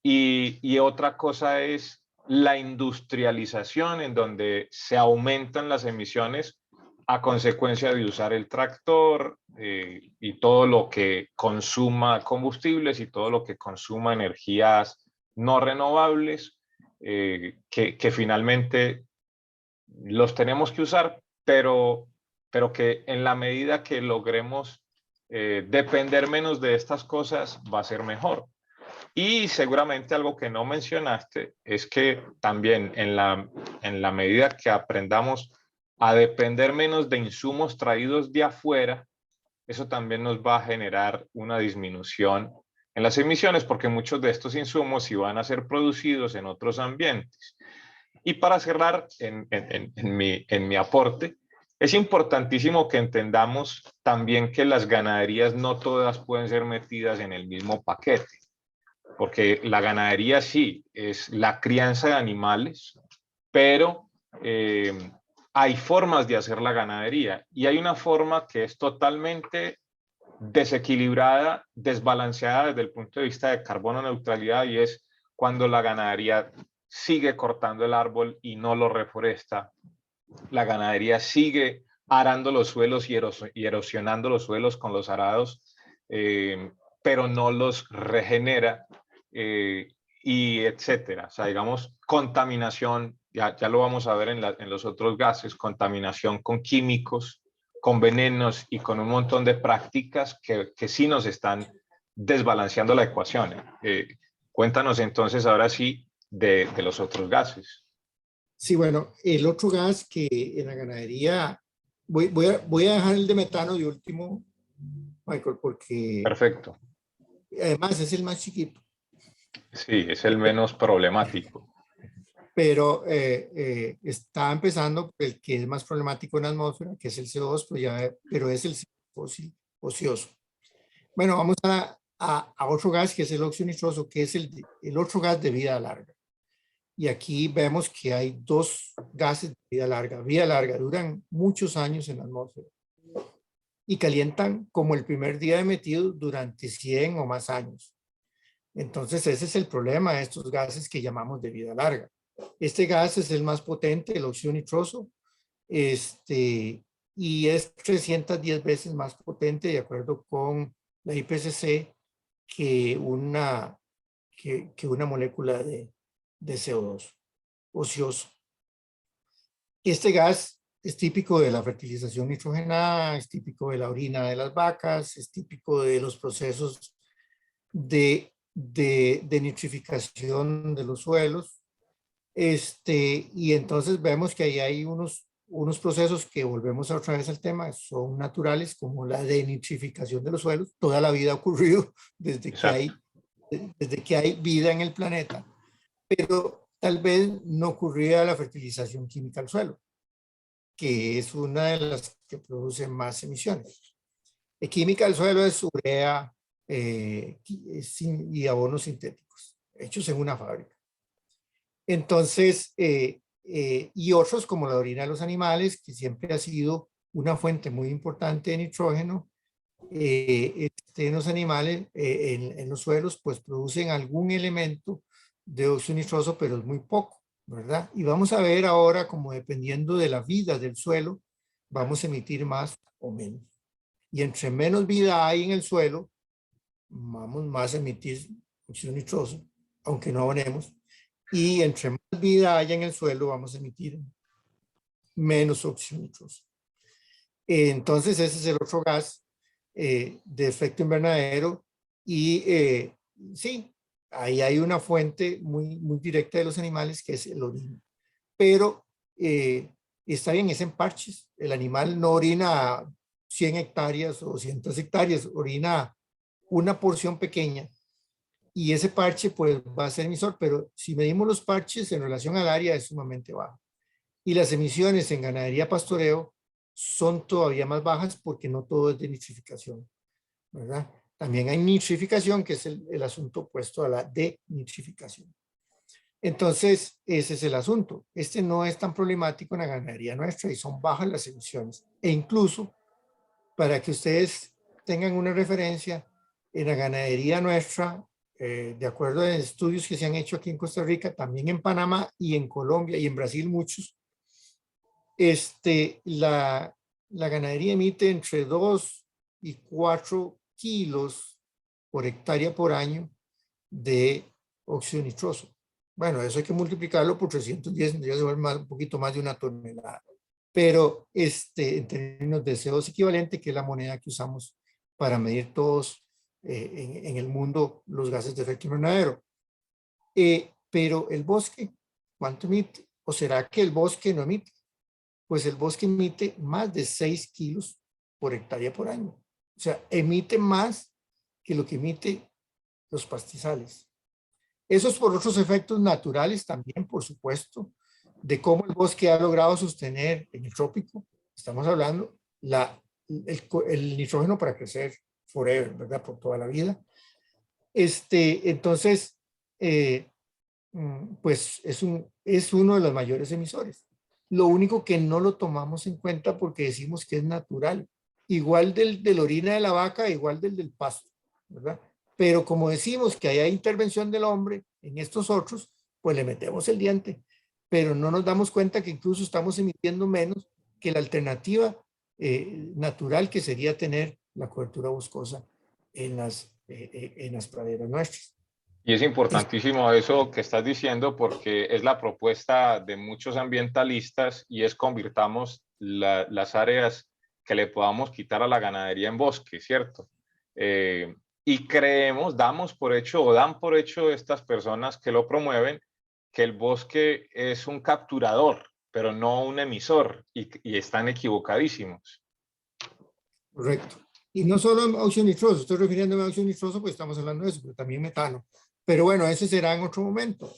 y otra cosa es la industrialización en donde se aumentan las emisiones a consecuencia de usar el tractor y todo lo que consuma combustibles y todo lo que consuma energías no renovables, que finalmente los tenemos que usar, pero que en la medida que logremos depender menos de estas cosas va a ser mejor. Y seguramente algo que no mencionaste es que también en la medida que aprendamos a depender menos de insumos traídos de afuera, eso también nos va a generar una disminución en las emisiones, porque muchos de estos insumos sí van a ser producidos en otros ambientes. Y para cerrar en mi aporte, es importantísimo que entendamos también que las ganaderías no todas pueden ser metidas en el mismo paquete, porque la ganadería sí es la crianza de animales, pero hay formas de hacer la ganadería y hay una forma que es totalmente desequilibrada, desbalanceada desde el punto de vista de carbono neutralidad, y es cuando la ganadería sigue cortando el árbol y no lo reforesta. La ganadería sigue arando los suelos y erosionando los suelos con los arados, pero no los regenera, y etcétera. O sea, digamos, contaminación, ya lo vamos a ver en los otros gases, contaminación con químicos, con venenos y con un montón de prácticas que sí nos están desbalanceando la ecuación. Cuéntanos entonces ahora sí de los otros gases. Sí, bueno, el otro gas que en la ganadería, voy a dejar el de metano de último, Michael, porque Perfecto. además es el más chiquito, Sí, es el menos problemático. pero está empezando por el que es más problemático en la atmósfera, que es el CO2, pero es el fósil ocioso. Bueno, vamos a otro gas que es el óxido nitroso, que es el otro gas de vida larga. Y aquí vemos que hay dos gases de vida larga. Vida larga, duran muchos años en la atmósfera y calientan como el primer día de metido durante 100 o más años. Entonces ese es el problema de estos gases que llamamos de vida larga. Este gas es el más potente, el óxido nitroso, y es 310 veces más potente, de acuerdo con la IPCC, que una molécula de CO2 ocioso. Este gas es típico de la fertilización nitrogenada, es típico de la orina de las vacas, es típico de los procesos de nitrificación de los suelos. Y entonces vemos que ahí hay unos procesos que, volvemos otra vez al tema, son naturales, como la denitrificación de los suelos. Toda la vida ha ocurrido desde que hay vida en el planeta, pero tal vez no ocurría la fertilización química al suelo, que es una de las que produce más emisiones. La química al suelo es urea y abonos sintéticos, hechos en una fábrica. Entonces, y otros como la orina de los animales, que siempre ha sido una fuente muy importante de nitrógeno. En los animales, en los suelos, pues producen algún elemento de óxido nitroso, pero es muy poco, ¿verdad? Y vamos a ver ahora, como dependiendo de la vida del suelo, vamos a emitir más o menos. Y entre menos vida hay en el suelo, vamos más a emitir óxido nitroso, aunque no abonemos. Y entre más vida haya en el suelo, vamos a emitir menos óxido nitroso. Entonces, ese es el otro gas de efecto invernadero. Y sí, ahí hay una fuente muy directa de los animales, que es el orina. Pero está bien, es en parches. El animal no orina 100 hectáreas o 200 hectáreas, orina una porción pequeña. Y ese parche pues va a ser emisor, pero si medimos los parches en relación al área es sumamente bajo. Y las emisiones en ganadería pastoreo son todavía más bajas, porque no todo es de nitrificación, ¿verdad? También hay nitrificación, que es el asunto opuesto a la denitrificación. Entonces, ese es el asunto. Este no es tan problemático en la ganadería nuestra y son bajas las emisiones. E incluso, para que ustedes tengan una referencia, en la ganadería nuestra, de acuerdo a estudios que se han hecho aquí en Costa Rica, también en Panamá y en Colombia y en Brasil muchos, la ganadería emite entre 2 y 4 kilos por hectárea por año de óxido nitroso. Bueno, eso hay que multiplicarlo por 310, tendría que ser un poquito más de 1 tonelada. Pero en términos de CO2 equivalente, que es la moneda que usamos para medir todos en el mundo los gases de efecto invernadero. Pero el bosque, ¿cuánto emite? ¿O será que el bosque no emite? Pues el bosque emite más de 6 kilos por hectárea por año. O sea, emite más que lo que emite los pastizales. Eso es por otros efectos naturales también, por supuesto, de cómo el bosque ha logrado sostener en el trópico. Estamos hablando el nitrógeno para crecer forever, ¿verdad? Por toda la vida. Entonces, pues es uno de los mayores emisores. Lo único que no lo tomamos en cuenta porque decimos que es natural. Igual de la orina de la vaca, igual del pasto, ¿verdad? Pero como decimos que hay intervención del hombre en estos otros, pues le metemos el diente. Pero no nos damos cuenta que incluso estamos emitiendo menos que la alternativa natural que sería tener la cobertura boscosa en las praderas nuestras. Y es importantísimo eso que estás diciendo porque es la propuesta de muchos ambientalistas y es convirtamos las áreas que le podamos quitar a la ganadería en bosque, ¿cierto? Y creemos, damos por hecho o dan por hecho estas personas que lo promueven que el bosque es un capturador, pero no un emisor y están equivocadísimos. Correcto. Y no solo óxido nitroso, estoy refiriéndome a óxido nitroso, pues estamos hablando de eso, pero también metano. Pero bueno, ese será en otro momento.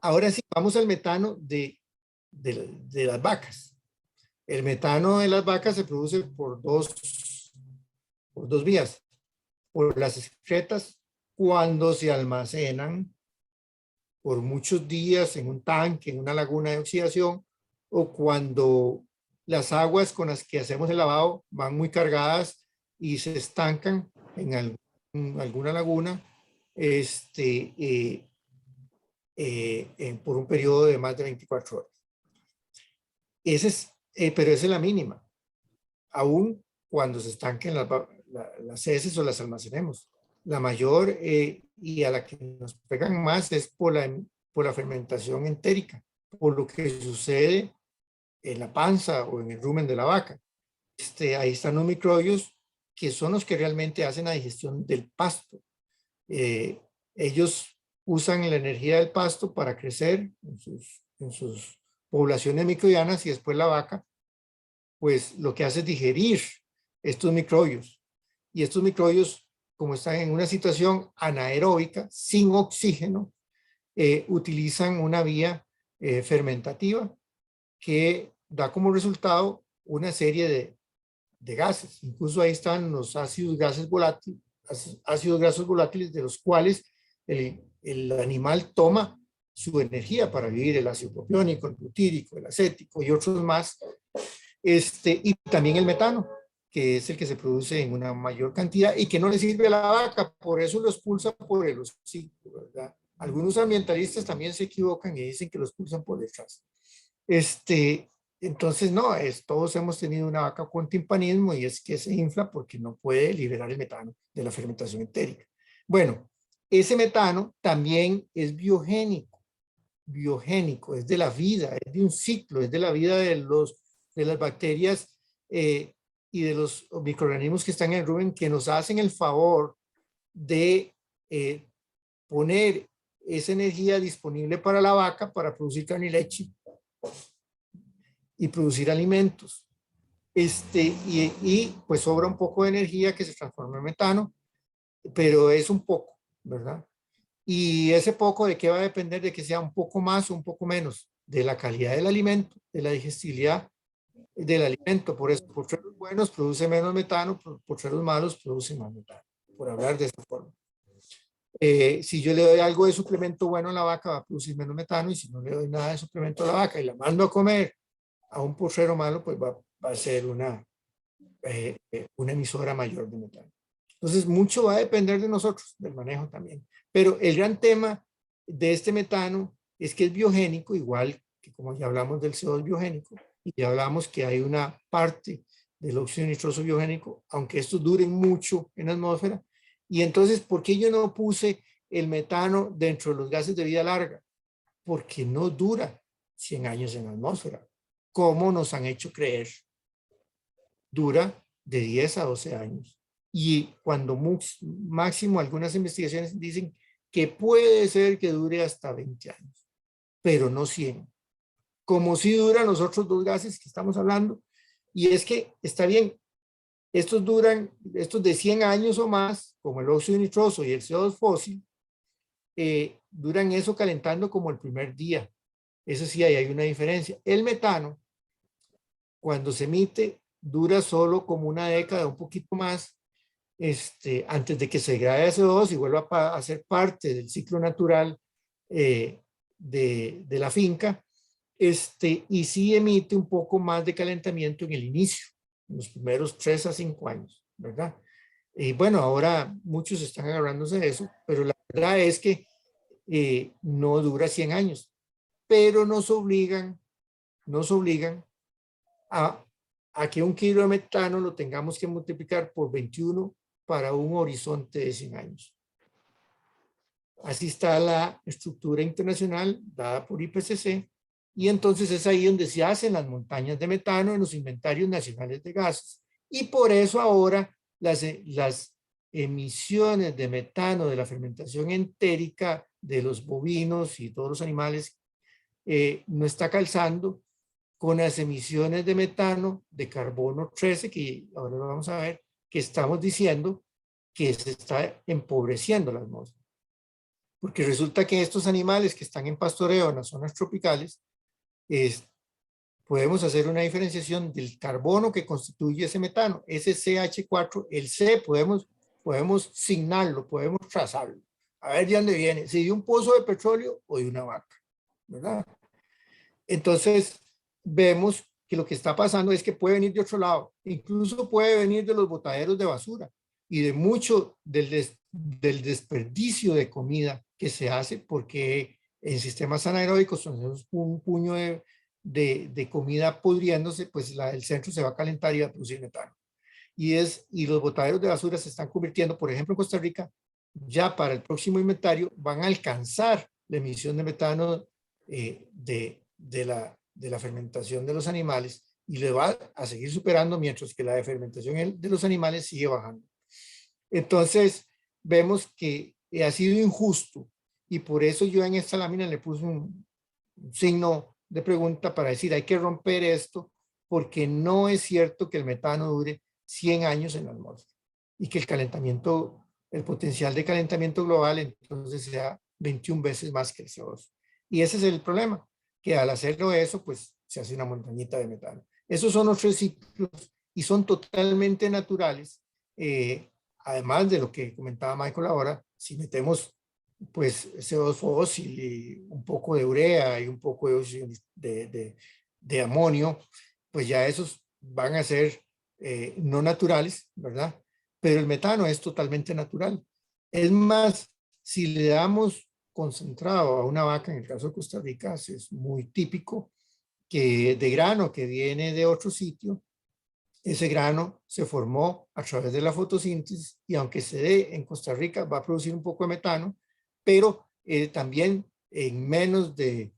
Ahora sí, vamos al metano de las vacas. El metano de las vacas se produce por dos vías. Por las excretas, cuando se almacenan por muchos días en un tanque, en una laguna de oxidación, o cuando las aguas con las que hacemos el lavado van muy cargadas y se estancan en alguna laguna por un periodo de más de 24 horas. Pero esa es la mínima, aún cuando se estanquen las heces o las almacenemos. La mayor y a la que nos pegan más es por la fermentación entérica, por lo que sucede en la panza o en el rumen de la vaca. Ahí están los microbios que son los que realmente hacen la digestión del pasto. Ellos usan la energía del pasto para crecer en sus poblaciones microbianas y después la vaca, pues lo que hace es digerir estos microbios. Y estos microbios, como están en una situación anaeróbica, sin oxígeno, utilizan una vía fermentativa que da como resultado una serie de gases. Incluso ahí están los ácidos grasos volátiles de los cuales el animal toma su energía para vivir, el ácido propiónico, el butírico, el acético y otros más. Y también el metano, que es el que se produce en una mayor cantidad y que no le sirve a la vaca, por eso lo expulsa por el hocico, ¿verdad? Algunos ambientalistas también se equivocan y dicen que lo expulsan por detrás. Entonces, no, todos hemos tenido una vaca con timpanismo y es que se infla porque no puede liberar el metano de la fermentación entérica. Bueno, ese metano también es biogénico, es de la vida, es de un ciclo, es de la vida de las bacterias y de los microorganismos que están en el rumen, que nos hacen el favor de poner esa energía disponible para la vaca para producir carne y leche y producir alimentos. Y pues sobra un poco de energía que se transforma en metano, pero es un poco, ¿verdad? Y ese poco, ¿de qué va a depender? De que sea un poco más o un poco menos, de la calidad del alimento, de la digestibilidad del alimento. Por eso, potreros buenos produce menos metano, potreros malos produce más metano, por hablar de esta forma. Si yo le doy algo de suplemento bueno a la vaca, va a producir menos metano, y si no le doy nada de suplemento a la vaca y la mando a comer a un potrero malo, pues va a ser una emisora mayor de metano. Entonces, mucho va a depender de nosotros, del manejo también. Pero el gran tema de este metano es que es biogénico, igual que como ya hablamos del CO2 biogénico, y ya hablamos que hay una parte del óxido nitroso biogénico, aunque estos duren mucho en la atmósfera. Y entonces, ¿por qué yo no puse el metano dentro de los gases de vida larga? Porque no dura 100 años en la atmósfera, como nos han hecho creer. Dura de 10 a 12 años. y cuando máximo algunas investigaciones dicen que puede ser que dure hasta 20 años, pero no 100, como si duran los otros dos gases que estamos hablando. Y es que está bien, estos de 100 años o más, como el óxido nitroso y el CO2 fósil, duran eso calentando como el primer día. Eso sí, ahí hay una diferencia. El metano, cuando se emite, dura solo como una década, un poquito más, antes de que se degrade a CO2 y vuelva a ser parte del ciclo natural de la finca, y sí emite un poco más de calentamiento en el inicio, en los primeros 3 a 5 años, ¿verdad? Y bueno, ahora muchos están agarrándose de eso, pero la verdad es que no dura 100 años, pero nos obligan a, a que 1 kilo de metano lo tengamos que multiplicar por 21 para un horizonte de 100 años. Así está la estructura internacional dada por IPCC, y entonces es ahí donde se hacen las montañas de metano en los inventarios nacionales de gases. Y por eso ahora las emisiones de metano de la fermentación entérica de los bovinos y todos los animales no está calzando con las emisiones de metano de carbono 13, que ahora lo vamos a ver, que estamos diciendo que se está empobreciendo la atmósfera. Porque resulta que estos animales que están en pastoreo en las zonas tropicales, podemos hacer una diferenciación del carbono que constituye ese metano, ese CH4, el C podemos signarlo, podemos trazarlo, a ver de dónde viene, si de un pozo de petróleo o de una vaca, ¿verdad? Entonces, vemos que lo que está pasando es que puede venir de otro lado, incluso puede venir de los botaderos de basura y de mucho del desperdicio de comida que se hace, porque en sistemas anaeróbicos, tenemos un puño de comida pudriéndose, pues el centro se va a calentar y va a producir metano. Y los botaderos de basura se están convirtiendo, por ejemplo, en Costa Rica, ya para el próximo inventario van a alcanzar la emisión de metano de la fermentación de los animales, y le va a seguir superando, mientras que la de fermentación de los animales sigue bajando. Entonces, vemos que ha sido injusto, y por eso yo en esta lámina le puse un signo de pregunta para decir, hay que romper esto, porque no es cierto que el metano dure 100 años en la atmósfera y que el potencial de calentamiento global entonces sea 21 veces más que el CO2. Y ese es el problema, que al hacerlo eso, pues se hace una montañita de metano. Esos son los 3 ciclos y son totalmente naturales. Además de lo que comentaba Michael ahora, si metemos pues CO2 fósil y un poco de urea y un poco de amonio, pues ya esos van a ser no naturales, ¿verdad? Pero el metano es totalmente natural. Es más, si le damos concentrado a una vaca, en el caso de Costa Rica, es muy típico que de grano que viene de otro sitio, ese grano se formó a través de la fotosíntesis, y aunque se dé en Costa Rica, va a producir un poco de metano, pero también en menos de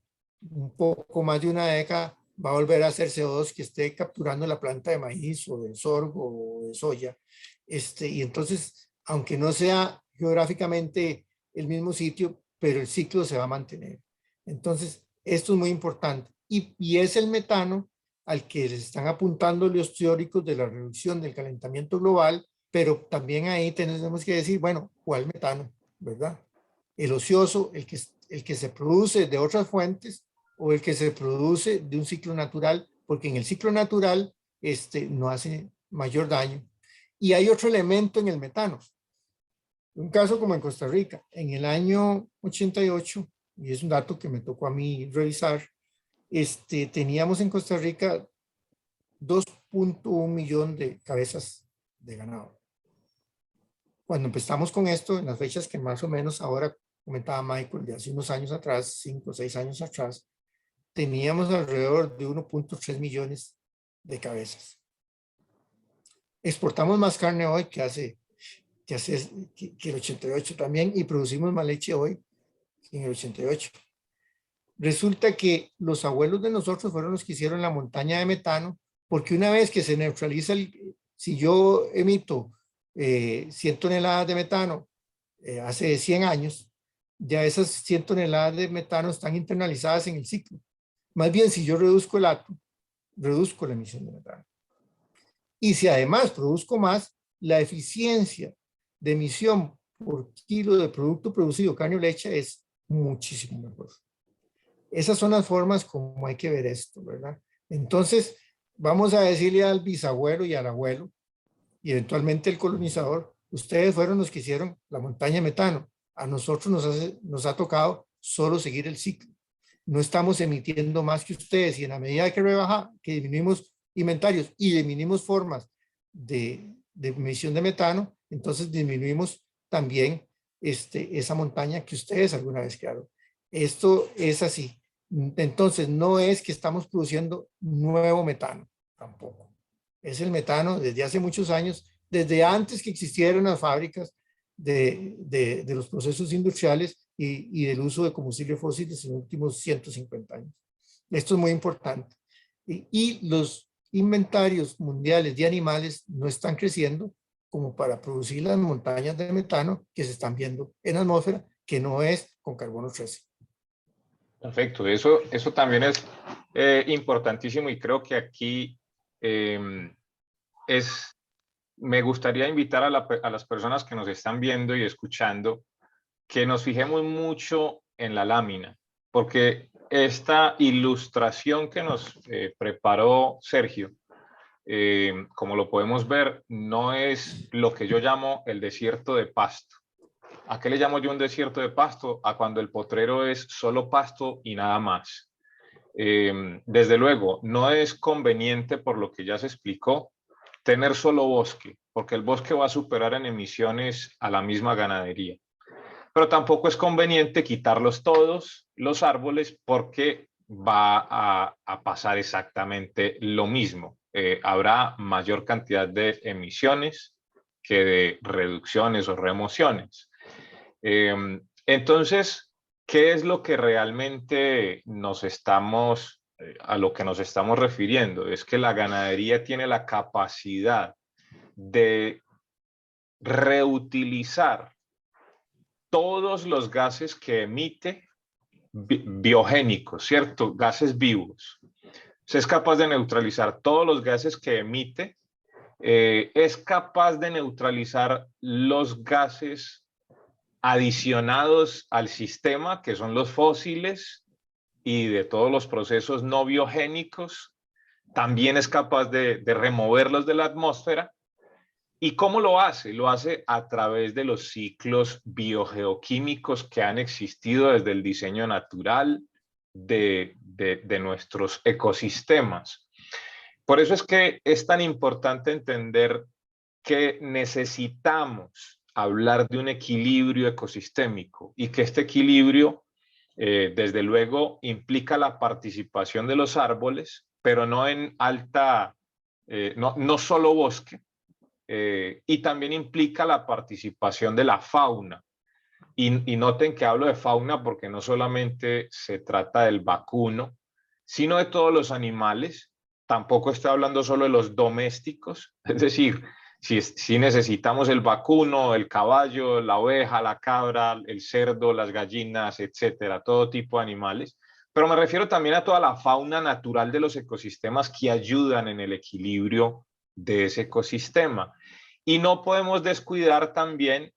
un poco más de una década va a volver a hacer CO2 que esté capturando la planta de maíz o de sorgo o de soya. Y entonces, aunque no sea geográficamente el mismo sitio, pero el ciclo se va a mantener. Entonces, esto es muy importante. Y es el metano al que les están apuntando los teóricos de la reducción del calentamiento global, pero también ahí tenemos que decir, bueno, ¿cuál metano? ¿Verdad? El ocioso, el que se produce de otras fuentes, o el que se produce de un ciclo natural, porque en el ciclo natural no hace mayor daño. Y hay otro elemento en el metano. Un caso como en Costa Rica, en el año 88, y es un dato que me tocó a mí revisar, teníamos en Costa Rica 2.1 millón de cabezas de ganado. Cuando empezamos con esto, en las fechas que más o menos ahora comentaba Michael, de hace unos años atrás, 5 o 6 años atrás, teníamos alrededor de 1.3 millones de cabezas. Exportamos más carne hoy que el 88 también, y producimos más leche hoy que en el 88. Resulta que los abuelos de nosotros fueron los que hicieron la montaña de metano, porque una vez que se neutraliza, si yo emito 100 toneladas de metano hace 100 años, ya esas 100 toneladas de metano están internalizadas en el ciclo. Más bien, si yo reduzco el átomo, reduzco la emisión de metano. Y si además produzco más, la eficiencia de emisión por kilo de producto producido, carne o leche, es muchísimo mejor. Esas son las formas como hay que ver esto, ¿verdad? Entonces, vamos a decirle al bisabuelo y al abuelo, y eventualmente el colonizador, ustedes fueron los que hicieron la montaña de metano. A nosotros nos ha tocado solo seguir el ciclo. No estamos emitiendo más que ustedes, y en la medida que disminuimos inventarios y disminuimos formas de emisión de metano, entonces disminuimos también esa montaña que ustedes alguna vez crearon. Esto es así. Entonces, no es que estamos produciendo nuevo metano, tampoco. Es el metano desde hace muchos años, desde antes que existieran las fábricas de los procesos industriales y del uso de combustibles fósiles en los últimos 150 años. Esto es muy importante. Y los inventarios mundiales de animales no están creciendo como para producir las montañas de metano que se están viendo en la atmósfera, que no es con carbono 13. Perfecto, eso también es importantísimo, y creo que aquí me gustaría invitar a las personas que nos están viendo y escuchando que nos fijemos mucho en la lámina, porque esta ilustración que nos preparó Sergio, como lo podemos ver, no es lo que yo llamo el desierto de Pasto. ¿A qué le llamo yo un desierto de pasto? A cuando el potrero es solo pasto y nada más. Desde luego, no es conveniente, por lo que ya se explicó, tener solo bosque, porque el bosque va a superar en emisiones a la misma ganadería. Pero tampoco es conveniente quitarlos todos, los árboles, porque va a pasar exactamente lo mismo. Habrá mayor cantidad de emisiones que de reducciones o remociones. Entonces, ¿qué es lo que realmente a lo que nos estamos refiriendo? Es que la ganadería tiene la capacidad de reutilizar todos los gases que emite biogénicos, ¿cierto? Gases vivos. Se es capaz de neutralizar todos los gases que emite, es capaz de neutralizar los gases adicionados al sistema, que son los fósiles y de todos los procesos no biogénicos. También es capaz de removerlos de la atmósfera. ¿Y cómo lo hace? Lo hace a través de los ciclos biogeoquímicos que han existido desde el diseño natural de nuestros ecosistemas. Por eso es que es tan importante entender que necesitamos hablar de un equilibrio ecosistémico, y que este equilibrio, desde luego, implica la participación de los árboles, pero no en no solo bosque, y también implica la participación de la fauna. Y noten que hablo de fauna porque no solamente se trata del vacuno, sino de todos los animales. Tampoco estoy hablando solo de los domésticos, es decir, si necesitamos el vacuno, el caballo, la oveja, la cabra, el cerdo, las gallinas, etcétera, todo tipo de animales. Pero me refiero también a toda la fauna natural de los ecosistemas que ayudan en el equilibrio de ese ecosistema. Y no podemos descuidar también,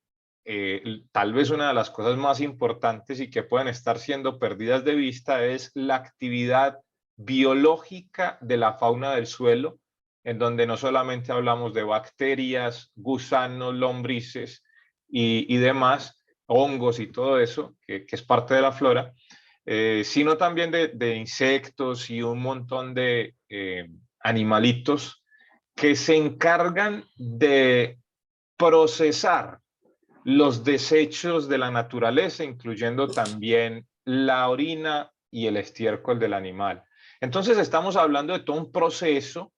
tal vez una de las cosas más importantes y que pueden estar siendo perdidas de vista, es la actividad biológica de la fauna del suelo, en donde no solamente hablamos de bacterias, gusanos, lombrices y demás, hongos y todo eso, que es parte de la flora, sino también de insectos y un montón de animalitos que se encargan de procesar los desechos de la naturaleza, incluyendo también la orina y el estiércol del animal. Entonces estamos hablando de todo un proceso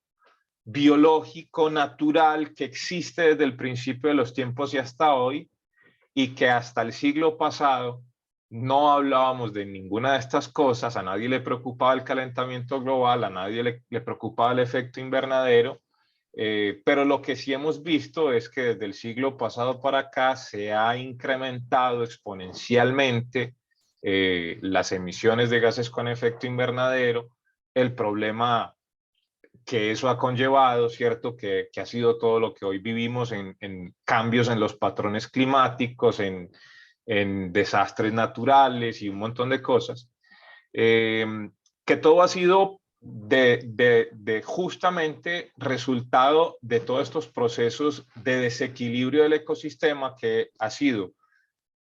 biológico, natural, que existe desde el principio de los tiempos y hasta hoy, y que hasta el siglo pasado no hablábamos de ninguna de estas cosas. A nadie le preocupaba el calentamiento global, a nadie le preocupaba el efecto invernadero, pero lo que sí hemos visto es que desde el siglo pasado para acá se ha incrementado exponencialmente las emisiones de gases con efecto invernadero, el problema que eso ha conllevado, ¿cierto? Que ha sido todo lo que hoy vivimos en cambios en los patrones climáticos, en desastres naturales y un montón de cosas, que todo ha sido de justamente resultado de todos estos procesos de desequilibrio del ecosistema, que ha sido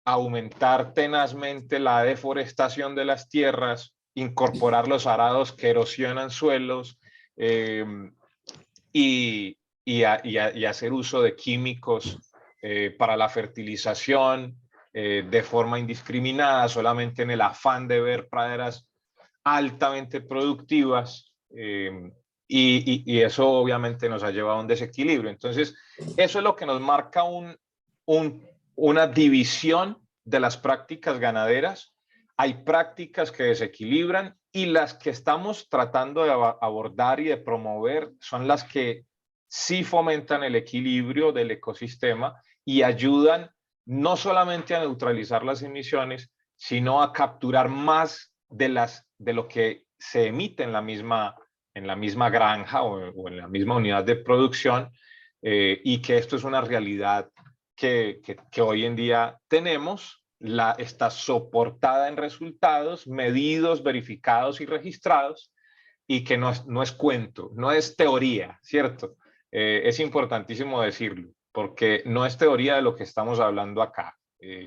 aumentar tenazmente la deforestación de las tierras, incorporar los arados que erosionan suelos, eh, y hacer uso de químicos para la fertilización de forma indiscriminada, solamente en el afán de ver praderas altamente productivas, y eso obviamente nos ha llevado a un desequilibrio. Entonces, eso es lo que nos marca una división de las prácticas ganaderas. Hay prácticas que desequilibran y las que estamos tratando de abordar y de promover son las que sí fomentan el equilibrio del ecosistema y ayudan no solamente a neutralizar las emisiones, sino a capturar más de lo que se emite en la misma granja o en la misma unidad de producción, y que esto es una realidad que hoy en día tenemos. Está soportada en resultados, medidos, verificados y registrados, y que no es cuento, no es teoría, ¿cierto? Es importantísimo decirlo, porque no es teoría de lo que estamos hablando acá.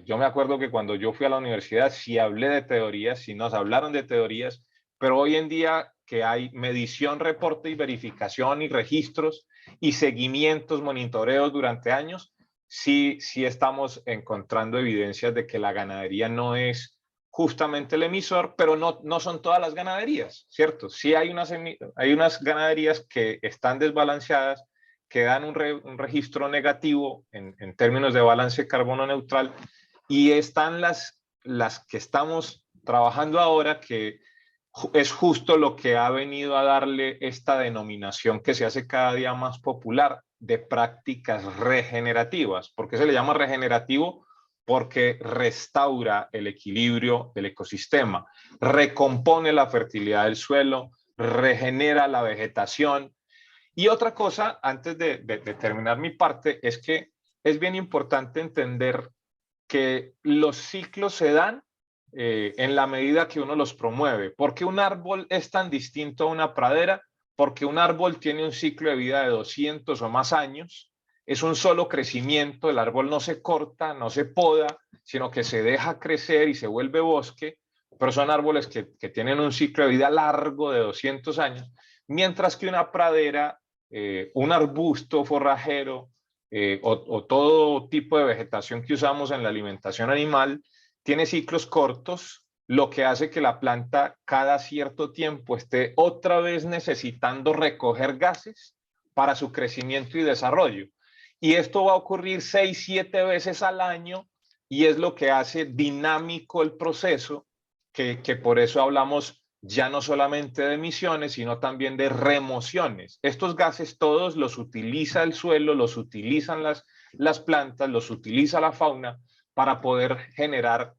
Yo me acuerdo que cuando yo fui a la universidad sí hablé de teorías, sí nos hablaron de teorías, pero hoy en día que hay medición, reporte y verificación y registros y seguimientos, monitoreos durante años, sí estamos encontrando evidencias de que la ganadería no es justamente el emisor, pero no son todas las ganaderías, ¿cierto? Sí hay unas ganaderías que están desbalanceadas, que dan un registro negativo en términos de balance carbono neutral, y están las que estamos trabajando ahora, que es justo lo que ha venido a darle esta denominación que se hace cada día más popular de prácticas regenerativas. ¿Por qué se le llama regenerativo? Porque restaura el equilibrio del ecosistema, recompone la fertilidad del suelo, regenera la vegetación. Y otra cosa, antes de terminar mi parte, es que es bien importante entender que los ciclos se dan en la medida que uno los promueve. ¿Por qué un árbol es tan distinto a una pradera? Porque un árbol tiene un ciclo de vida de 200 o más años, es un solo crecimiento, el árbol no se corta, no se poda, sino que se deja crecer y se vuelve bosque, pero son árboles que tienen un ciclo de vida largo de 200 años, mientras que una pradera, un arbusto forrajero, o todo tipo de vegetación que usamos en la alimentación animal, tiene ciclos cortos, lo que hace que la planta cada cierto tiempo esté otra vez necesitando recoger gases para su crecimiento y desarrollo. Y esto va a ocurrir 6, 7 veces al año, y es lo que hace dinámico el proceso, que por eso hablamos ya no solamente de emisiones, sino también de remociones. Estos gases todos los utiliza el suelo, los utilizan las plantas, los utiliza la fauna para poder generar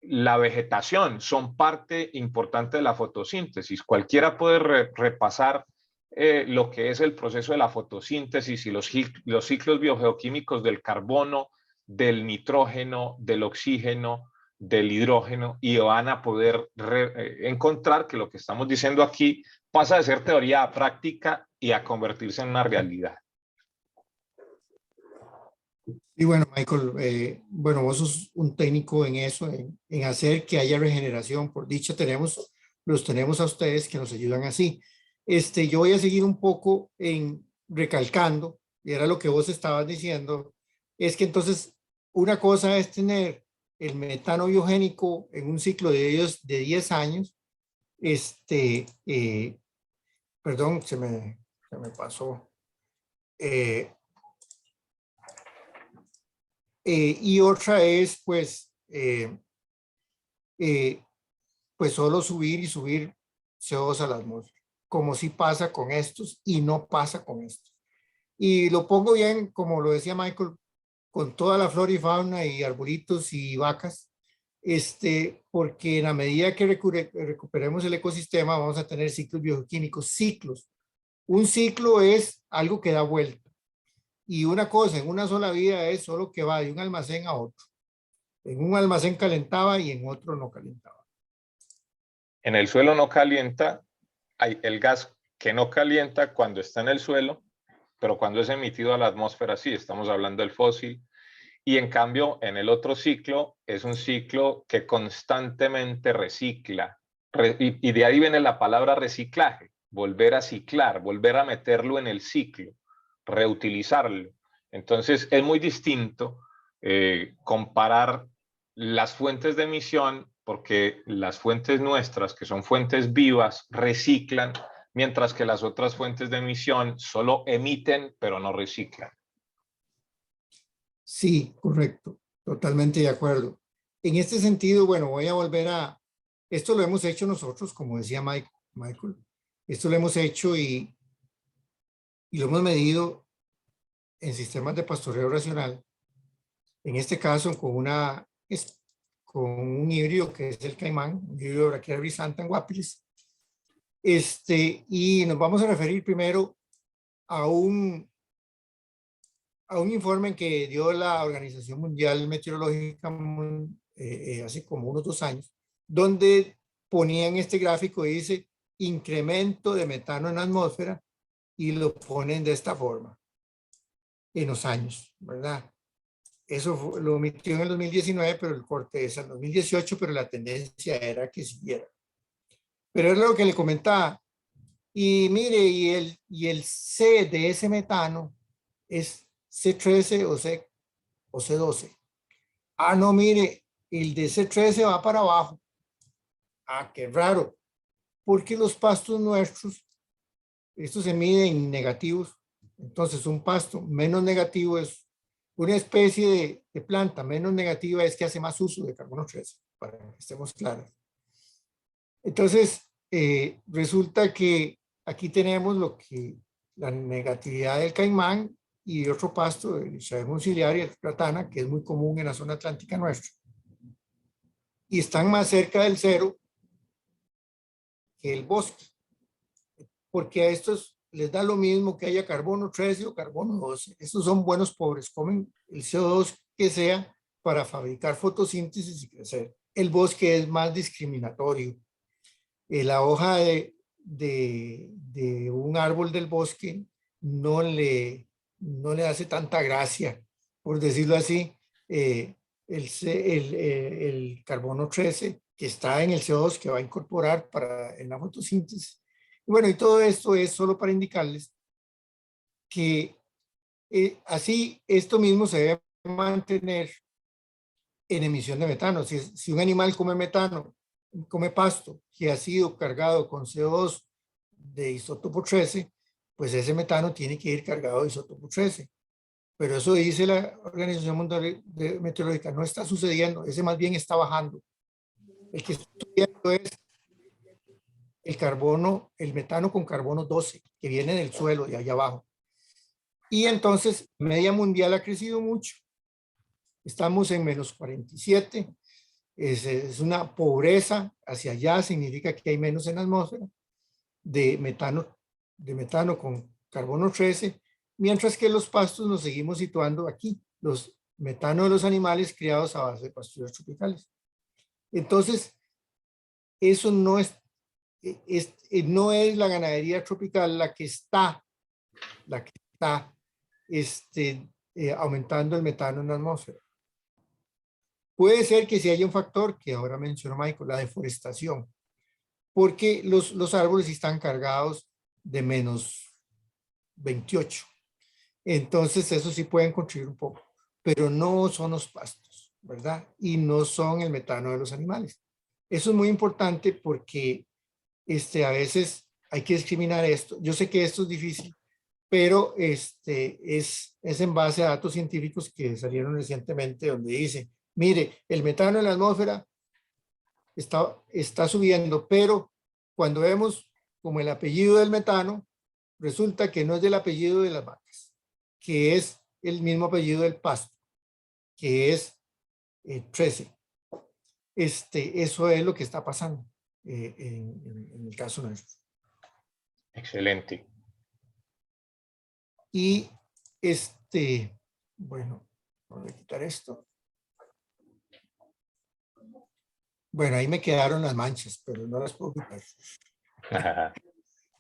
la vegetación. Son parte importante de la fotosíntesis. Cualquiera puede repasar lo que es el proceso de la fotosíntesis y los ciclos biogeoquímicos del carbono, del nitrógeno, del oxígeno, del hidrógeno, y van a poder encontrar que lo que estamos diciendo aquí pasa de ser teoría a práctica y a convertirse en una realidad. Y bueno, Michael, bueno, vos sos un técnico en eso, en hacer que haya regeneración. Por dicha los tenemos a ustedes que nos ayudan así. Yo voy a seguir un poco en recalcando, y era lo que vos estabas diciendo, es que entonces una cosa es tener el metano biogénico en un ciclo de 10 años. Perdón, se me pasó. Y otra es, pues solo subir y subir CO2 a la atmósfera. como sí pasa con estos y no pasa con estos. Y lo pongo bien, como lo decía Michael, con toda la flora y fauna y arbolitos y vacas, porque en la medida que recuperemos el ecosistema vamos a tener ciclos bioquímicos, ciclos. Un ciclo es algo que da vuelta. Y una cosa en una sola vida es solo que va de un almacén a otro. En un almacén calentaba y en otro no calentaba. En el suelo no calienta, hay el gas que no calienta cuando está en el suelo, pero cuando es emitido a la atmósfera sí, estamos hablando del fósil. Y en cambio, en el otro ciclo, es un ciclo que constantemente recicla. Y de ahí viene la palabra reciclaje, volver a ciclar, volver a meterlo en el ciclo, reutilizarlo. Entonces, es muy distinto comparar las fuentes de emisión, porque las fuentes nuestras, que son fuentes vivas, reciclan, mientras que las otras fuentes de emisión solo emiten, pero no reciclan. Sí, correcto. Totalmente de acuerdo. En este sentido, bueno, voy a volver a... Esto lo hemos hecho nosotros, como decía Michael. Esto lo hemos hecho y lo hemos medido en sistemas de pastoreo racional. En este caso, con un híbrido que es el caimán, un híbrido Brachiaria brisanta en Guapiles. Y nos vamos a referir primero a un informe que dio la Organización Mundial Meteorológica hace como unos 2 años, donde ponían este gráfico y dice incremento de metano en la atmósfera y lo ponen de esta forma en los años, ¿verdad? Eso lo emitió en el 2019, pero el corte es en 2018, pero la tendencia era que siguiera. Pero es lo que le comentaba. Y mire, y el C de ese metano es C13 o C12. Ah, no, mire, el de C13 va para abajo. Ah, qué raro. Porque los pastos nuestros, estos se miden en negativos. Entonces, un pasto menos negativo es una especie de planta menos negativa es que hace más uso de carbono 13, para que estemos claros. Entonces, resulta que aquí tenemos la negatividad del caimán y otro pasto, el Isabel conciliar y el platana, que es muy común en la zona atlántica nuestra. Y están más cerca del cero que el bosque, porque a estos les da lo mismo que haya carbono 13 o carbono 12. Estos son buenos pobres, comen el CO2 que sea para fabricar fotosíntesis y crecer. El bosque es más discriminatorio. La hoja de un árbol del bosque no le hace tanta gracia, por decirlo así. El carbono 13 que está en el CO2 que va a incorporar en la fotosíntesis. Y bueno, y todo esto es solo para indicarles que así esto mismo se debe mantener en emisión de metano. Si un animal come metano, come pasto que ha sido cargado con CO2 de isótopo 13, pues ese metano tiene que ir cargado de isótopo 13. Pero eso dice la Organización Mundial Meteorológica, no está sucediendo, ese más bien está bajando. El que está subiendo es el metano con carbono 12, que viene del suelo de allá abajo. Y entonces, media mundial ha crecido mucho. Estamos en menos 47. Es una pobreza hacia allá, significa que hay menos en la atmósfera de metano con carbono 13, mientras que los pastos nos seguimos situando aquí, los metano de los animales criados a base de pasturas tropicales. Entonces, eso no es la ganadería tropical la que está aumentando el metano en la atmósfera. Puede ser que si haya un factor que ahora mencionó Michael, la deforestación, porque los árboles están cargados de menos 28. Entonces, eso sí pueden contribuir un poco, pero no son los pastos, ¿verdad? Y no son el metano de los animales. Eso es muy importante porque a veces hay que discriminar esto. Yo sé que esto es difícil, pero es en base a datos científicos que salieron recientemente donde dice, mire, el metano en la atmósfera está subiendo, pero cuando vemos como el apellido del metano, resulta que no es del apellido de las vacas, que es el mismo apellido del pasto, que es 13. Eso es lo que está pasando en el caso nuestro. Excelente. Y bueno, voy a quitar esto. Bueno, ahí me quedaron las manchas, pero no las puedo quitar.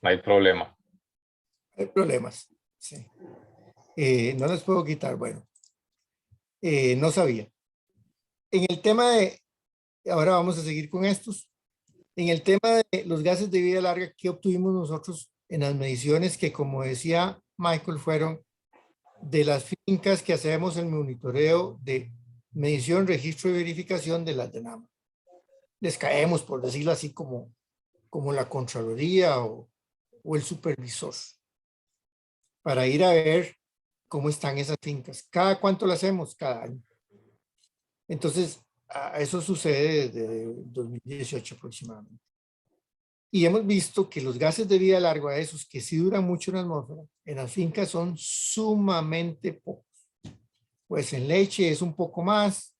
No hay problema. Hay problemas, sí. No las puedo quitar, bueno. No sabía. En el tema de, ahora vamos a seguir con estos. En el tema de los gases de vida larga, ¿qué obtuvimos nosotros en las mediciones que, como decía Michael, fueron de las fincas que hacemos el monitoreo de medición, registro y verificación de las de NAMA? Les caemos, por decirlo así, como la Contraloría o el supervisor, para ir a ver cómo están esas fincas. ¿Cada cuánto lo hacemos? Cada año. Entonces, eso sucede desde 2018 aproximadamente. Y hemos visto que los gases de vida larga, esos que sí duran mucho en la atmósfera, en las fincas son sumamente pocos. Pues en leche es un poco más,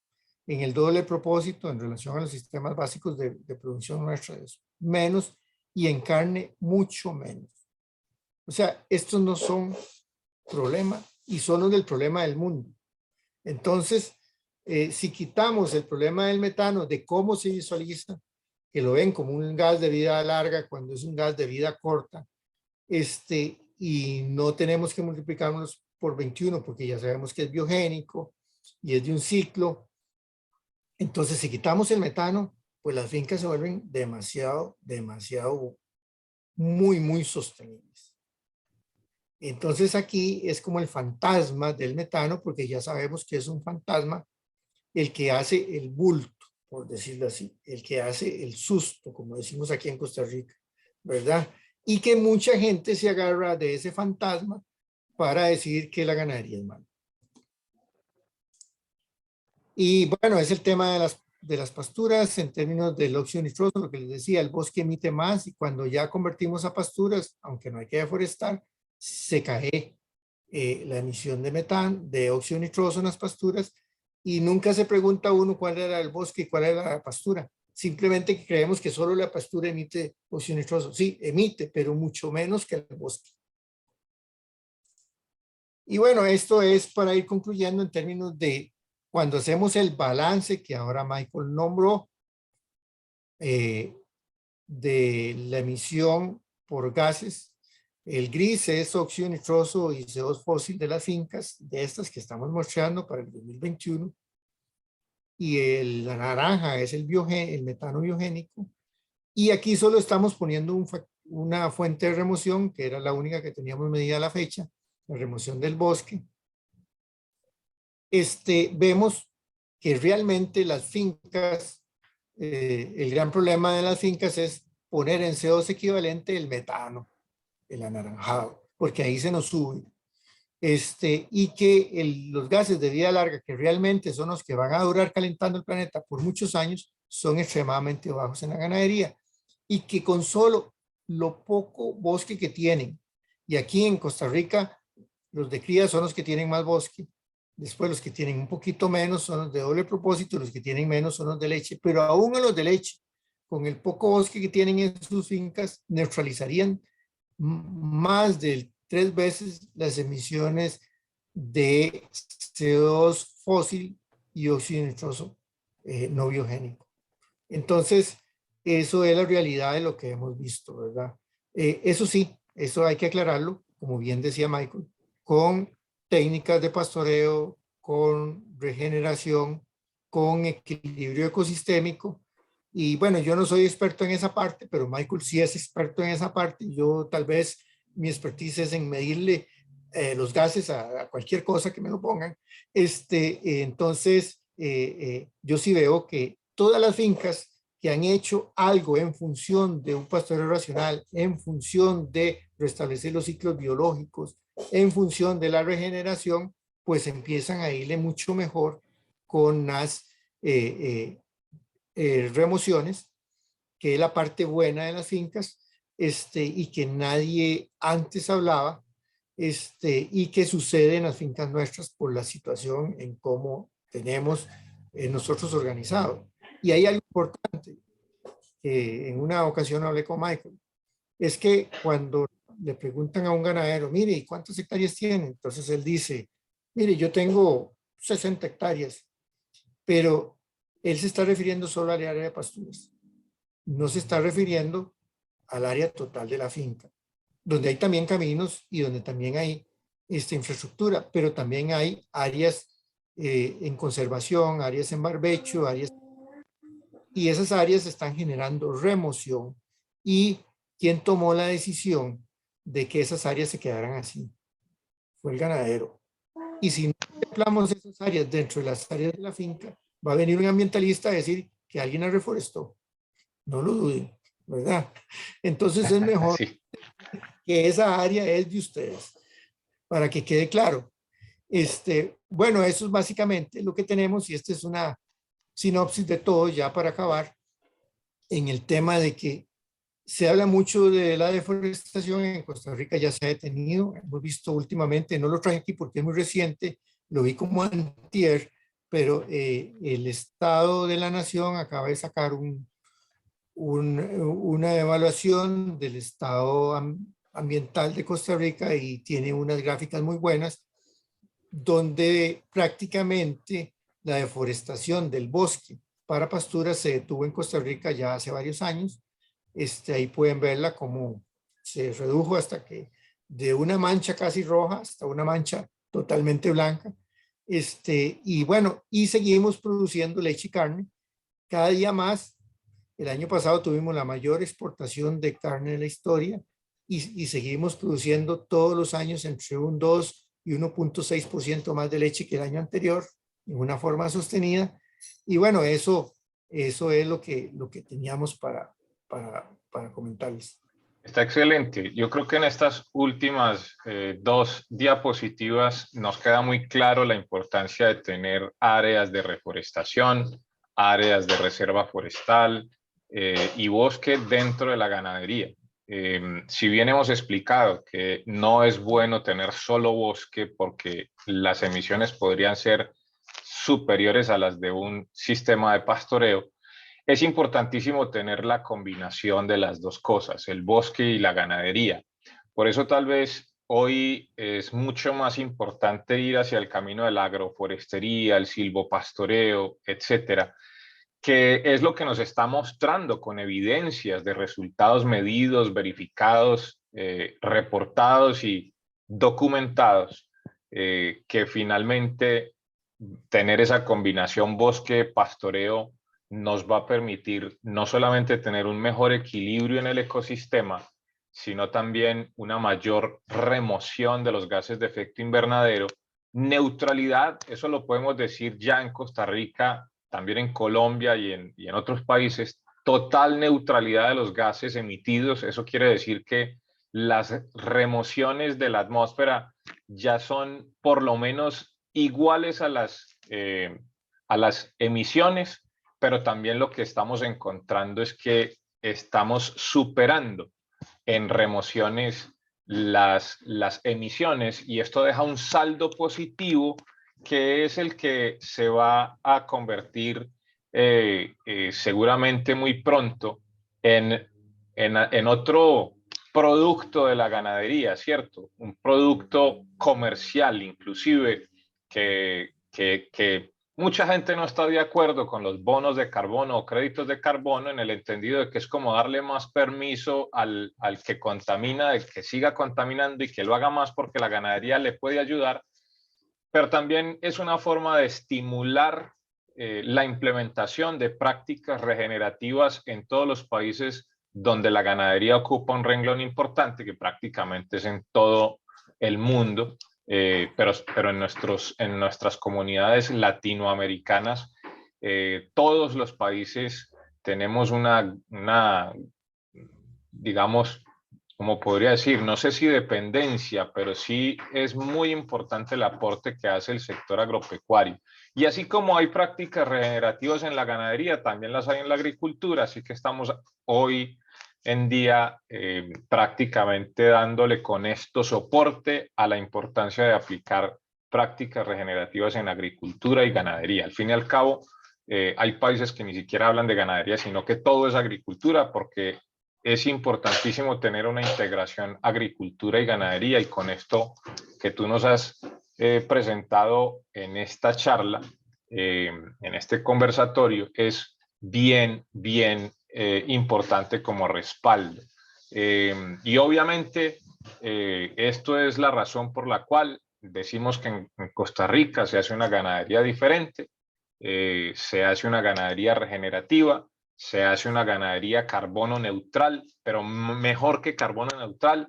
en el doble propósito en relación a los sistemas básicos de producción nuestra es menos, y en carne mucho menos. O sea, estos no son problema y son los del problema del mundo. Entonces, si quitamos el problema del metano, de cómo se visualiza, que lo ven como un gas de vida larga cuando es un gas de vida corta, y no tenemos que multiplicarlos por 21 porque ya sabemos que es biogénico y es de un ciclo. Entonces, si quitamos el metano, pues las fincas se vuelven demasiado, muy sostenibles. Entonces aquí es como el fantasma del metano, porque ya sabemos que es un fantasma el que hace el bulto, por decirlo así, el que hace el susto, como decimos aquí en Costa Rica, ¿verdad? Y que mucha gente se agarra de ese fantasma para decir que la ganadería es mala. Y bueno, es el tema de las pasturas en términos del óxido nitroso, lo que les decía, el bosque emite más, y cuando ya convertimos a pasturas, aunque no hay que deforestar, se cae la emisión de metano, de óxido nitroso en las pasturas, y nunca se pregunta uno cuál era el bosque y cuál era la pastura. Simplemente creemos que solo la pastura emite óxido nitroso. Sí, emite, pero mucho menos que el bosque. Y bueno, esto es para ir concluyendo en términos de cuando hacemos el balance que ahora Michael nombró de la emisión por gases. El gris es óxido nitroso y CO2 fósil de las fincas, de estas que estamos mostrando para el 2021. Y la naranja es el metano biogénico. Y aquí solo estamos poniendo una fuente de remoción, que era la única que teníamos medida a la fecha, la remoción del bosque. Vemos que realmente las fincas, el gran problema de las fincas es poner en CO2 equivalente el metano, el anaranjado, porque ahí se nos sube. Y que los gases de vida larga, que realmente son los que van a durar calentando el planeta por muchos años, son extremadamente bajos en la ganadería, y que con solo lo poco bosque que tienen, y aquí en Costa Rica los de cría son los que tienen más bosque, después los que tienen un poquito menos son los de doble propósito, los que tienen menos son los de leche, pero aún a los de leche, con el poco bosque que tienen en sus fincas, neutralizarían más del 3 veces las emisiones de CO2 fósil y óxido nitroso no biogénico. Entonces, eso es la realidad de lo que hemos visto, ¿verdad? Eso sí, eso hay que aclararlo, como bien decía Michael, con técnicas de pastoreo, con regeneración, con equilibrio ecosistémico. Y bueno, yo no soy experto en esa parte, pero Michael sí es experto en esa parte. Yo tal vez mi expertise es en medirle los gases a cualquier cosa que me lo pongan. Entonces, yo sí veo que todas las fincas que han hecho algo en función de un pastoreo racional, en función de restablecer los ciclos biológicos, en función de la regeneración, pues empiezan a irle mucho mejor con las remociones, que es la parte buena de las fincas, y que nadie antes hablaba, y que sucede en las fincas nuestras por la situación en cómo tenemos nosotros organizado. Y hay algo importante, que en una ocasión hablé con Michael, es que cuando le preguntan a un ganadero, mire, ¿y cuántas hectáreas tiene? Entonces él dice, mire, yo tengo 60 hectáreas, pero él se está refiriendo solo al área de pasturas. No se está refiriendo al área total de la finca, donde hay también caminos y donde también hay infraestructura, pero también hay áreas en conservación, áreas en barbecho, áreas, y esas áreas están generando remoción. ¿Y quién tomó la decisión de que esas áreas se quedaran así? Fue el ganadero. Y si no contemplamos esas áreas dentro de las áreas de la finca, va a venir un ambientalista a decir que alguien la reforestó. No lo duden, ¿verdad? Entonces es mejor Sí. que esa área es de ustedes, para que quede claro. Bueno, eso es básicamente lo que tenemos, y esta es una sinopsis de todo ya para acabar en el tema de que se habla mucho de la deforestación en Costa Rica, ya se ha detenido, hemos visto últimamente, no lo traje aquí porque es muy reciente, lo vi como antier, pero el Estado de la Nación acaba de sacar una evaluación del estado ambiental de Costa Rica, y tiene unas gráficas muy buenas donde prácticamente la deforestación del bosque para pasturas se detuvo en Costa Rica ya hace varios años. Ahí pueden verla como se redujo hasta que de una mancha casi roja hasta una mancha totalmente blanca. Y bueno, y seguimos produciendo leche y carne cada día más. El año pasado tuvimos la mayor exportación de carne de la historia, y seguimos produciendo todos los años entre un 2 y 1,6% más de leche que el año anterior, en una forma sostenida. Y bueno, eso es lo que teníamos para comentarles. Está excelente. Yo creo que en estas últimas dos diapositivas nos queda muy claro la importancia de tener áreas de reforestación, áreas de reserva forestal y bosque dentro de la ganadería. Si bien hemos explicado que no es bueno tener solo bosque porque las emisiones podrían ser superiores a las de un sistema de pastoreo, es importantísimo tener la combinación de las dos cosas, el bosque y la ganadería. Por eso tal vez hoy es mucho más importante ir hacia el camino de la agroforestería, el silvopastoreo, etcétera, que es lo que nos está mostrando con evidencias de resultados medidos, verificados, reportados y documentados, que finalmente tener esa combinación bosque-pastoreo nos va a permitir no solamente tener un mejor equilibrio en el ecosistema, sino también una mayor remoción de los gases de efecto invernadero, neutralidad, eso lo podemos decir ya en Costa Rica, también en Colombia y en otros países, total neutralidad de los gases emitidos. Eso quiere decir que las remociones de la atmósfera ya son por lo menos iguales a las emisiones, pero también lo que estamos encontrando es que estamos superando en remociones las emisiones, y esto deja un saldo positivo que es el que se va a convertir seguramente muy pronto en otro producto de la ganadería, ¿cierto? Un producto comercial inclusive que mucha gente no está de acuerdo con los bonos de carbono o créditos de carbono, en el entendido de que es como darle más permiso al que contamina, de que siga contaminando y que lo haga más porque la ganadería le puede ayudar, pero también es una forma de estimular la implementación de prácticas regenerativas en todos los países donde la ganadería ocupa un renglón importante, que prácticamente es en todo el mundo, pero en nuestras comunidades latinoamericanas, todos los países tenemos digamos, como podría decir, no sé si dependencia, pero sí es muy importante el aporte que hace el sector agropecuario. Y así como hay prácticas regenerativas en la ganadería, también las hay en la agricultura, así que estamos hoy en día, prácticamente dándole con esto soporte a la importancia de aplicar prácticas regenerativas en agricultura y ganadería. Al fin y al cabo, hay países que ni siquiera hablan de ganadería, sino que todo es agricultura, porque es importantísimo tener una integración agricultura y ganadería, y con esto que tú nos has presentado en esta charla, en este conversatorio, es bien importante como respaldo. Y obviamente esto es la razón por la cual decimos que en Costa Rica se hace una ganadería diferente, se hace una ganadería regenerativa, se hace una ganadería carbono neutral, pero mejor que carbono neutral,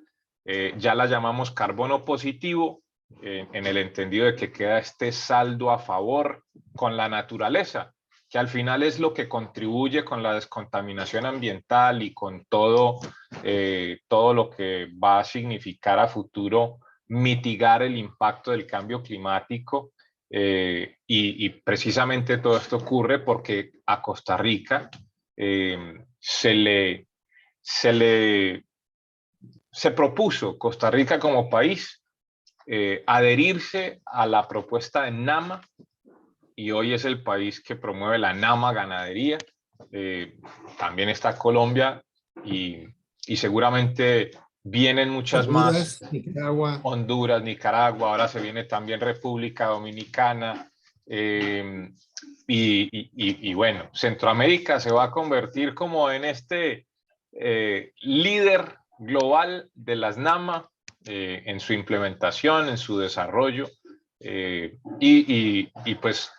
ya la llamamos carbono positivo, en el entendido de que queda este saldo a favor con la naturaleza, que al final es lo que contribuye con la descontaminación ambiental y con todo, todo lo que va a significar a futuro mitigar el impacto del cambio climático. Y precisamente todo esto ocurre porque a Costa Rica se propuso, Costa Rica como país, adherirse a la propuesta de NAMA, y hoy es el país que promueve la NAMA ganadería. También está Colombia y seguramente vienen muchas Honduras, más. Nicaragua. Honduras, Nicaragua, ahora se viene también República Dominicana, y bueno, Centroamérica se va a convertir como en este líder global de las NAMA, en su implementación, en su desarrollo, y pues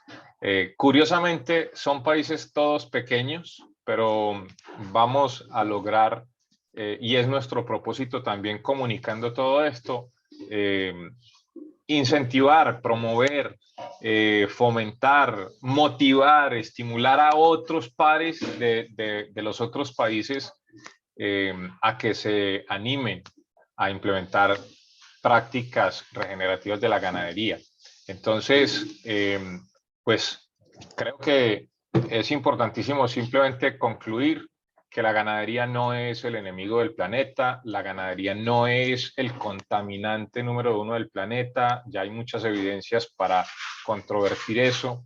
curiosamente son países todos pequeños, pero vamos a lograr, y es nuestro propósito también comunicando todo esto, incentivar, promover, fomentar, motivar, estimular a otros pares de los otros países, a que se animen a implementar prácticas regenerativas de la ganadería. Entonces, pues creo que es importantísimo simplemente concluir que la ganadería no es el enemigo del planeta, la ganadería no es el contaminante número uno del planeta, ya hay muchas evidencias para controvertir eso.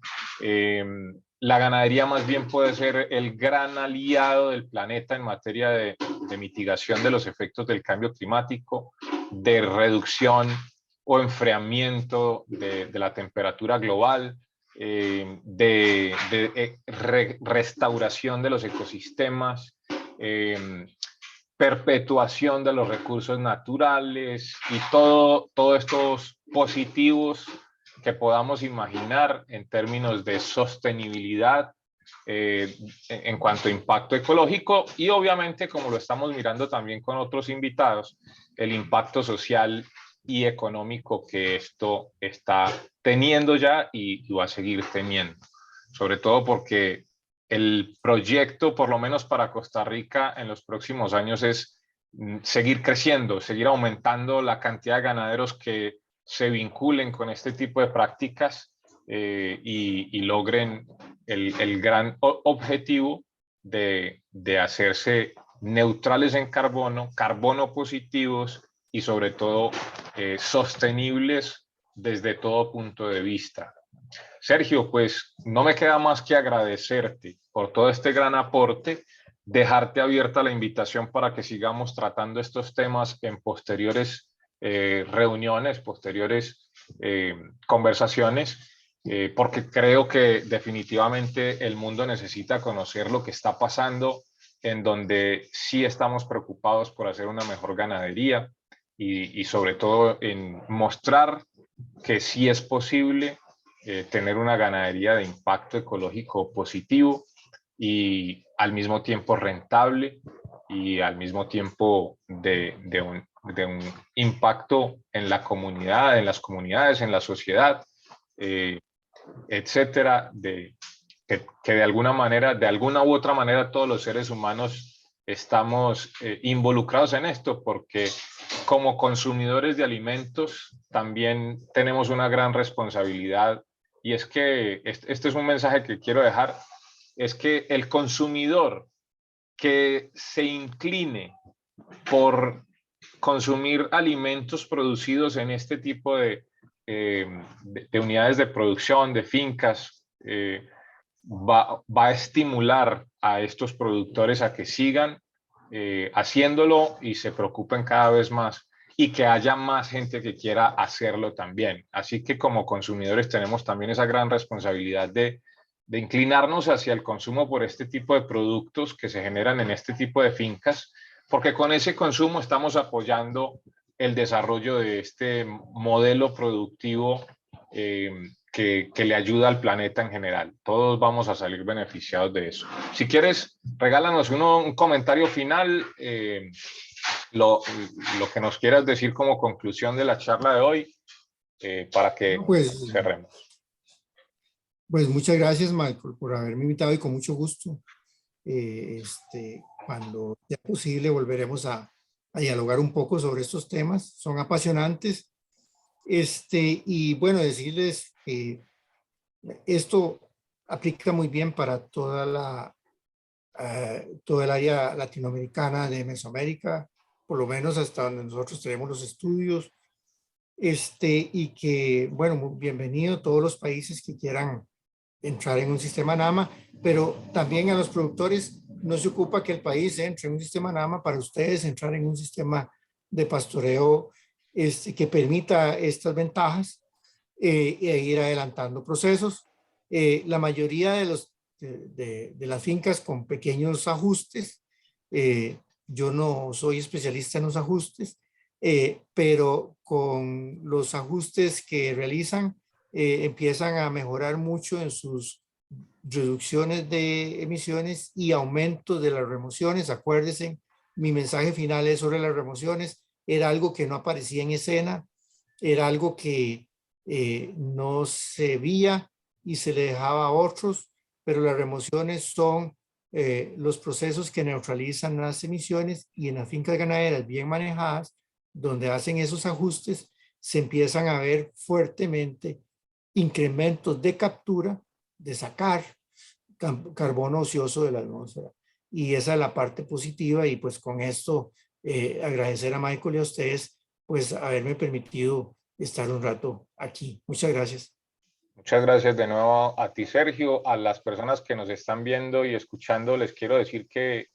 La ganadería más bien puede ser el gran aliado del planeta en materia de mitigación de los efectos del cambio climático, de reducción o enfriamiento de la temperatura global, restauración de los ecosistemas, perpetuación de los recursos naturales y todos estos positivos que podamos imaginar en términos de sostenibilidad, en cuanto a impacto ecológico, y obviamente, como lo estamos mirando también con otros invitados, el impacto social y económico que esto está teniendo ya y va a seguir teniendo, sobre todo porque el proyecto, por lo menos para Costa Rica en los próximos años, es seguir creciendo, seguir aumentando la cantidad de ganaderos que se vinculen con este tipo de prácticas, y logren el gran objetivo de hacerse neutrales en carbono, carbono positivos y sobre todo sostenibles desde todo punto de vista. Sergio, pues no me queda más que agradecerte por todo este gran aporte, dejarte abierta la invitación para que sigamos tratando estos temas en posteriores reuniones, posteriores conversaciones, porque creo que definitivamente el mundo necesita conocer lo que está pasando, en donde sí estamos preocupados por hacer una mejor ganadería y sobre todo en mostrar que sí es posible tener una ganadería de impacto ecológico positivo y al mismo tiempo rentable y al mismo tiempo de un impacto en la comunidad, en las comunidades, en la sociedad, etcétera, que de alguna manera, de alguna u otra manera, todos los seres humanos estamos involucrados en esto, porque como consumidores de alimentos también tenemos una gran responsabilidad, y es que este es un mensaje que quiero dejar, es que el consumidor que se incline por consumir alimentos producidos en este tipo de unidades de producción, de fincas, va a estimular a estos productores a que sigan haciéndolo y se preocupen cada vez más, y que haya más gente que quiera hacerlo también. Así que como consumidores tenemos también esa gran responsabilidad de inclinarnos hacia el consumo por este tipo de productos que se generan en este tipo de fincas, porque con ese consumo estamos apoyando el desarrollo de este modelo productivo que le ayuda al planeta en general. Todos vamos a salir beneficiados de eso. Si quieres, regálanos un comentario final, lo que nos quieras decir como conclusión de la charla de hoy, para que cerremos. Pues muchas gracias, Michael, por haberme invitado, y con mucho gusto. Cuando sea posible volveremos a dialogar un poco sobre estos temas. Son apasionantes. Y bueno, decirles que esto aplica muy bien para todo el área latinoamericana de Mesoamérica, por lo menos hasta donde nosotros tenemos los estudios. Y que, bueno, bienvenido todos los países que quieran entrar en un sistema NAMA, pero también a los productores no se ocupa que el país entre en un sistema NAMA para ustedes entrar en un sistema de pastoreo que permita estas ventajas e ir adelantando procesos. La mayoría de las fincas con pequeños ajustes, yo no soy especialista en los ajustes, pero con los ajustes que realizan, empiezan a mejorar mucho en sus reducciones de emisiones y aumento de las remociones. Acuérdense, mi mensaje final es sobre las remociones. Era algo que no aparecía en escena, era algo que no se veía y se le dejaba a otros, pero las remociones son los procesos que neutralizan las emisiones, y en las fincas ganaderas bien manejadas, donde hacen esos ajustes, se empiezan a ver fuertemente incrementos de captura, de sacar carbono ocioso de la atmósfera. Y esa es la parte positiva, y pues con esto agradecer a Michael y a ustedes pues haberme permitido estar un rato aquí. Muchas gracias. Muchas gracias de nuevo a ti, Sergio. A las personas que nos están viendo y escuchando, les quiero decir que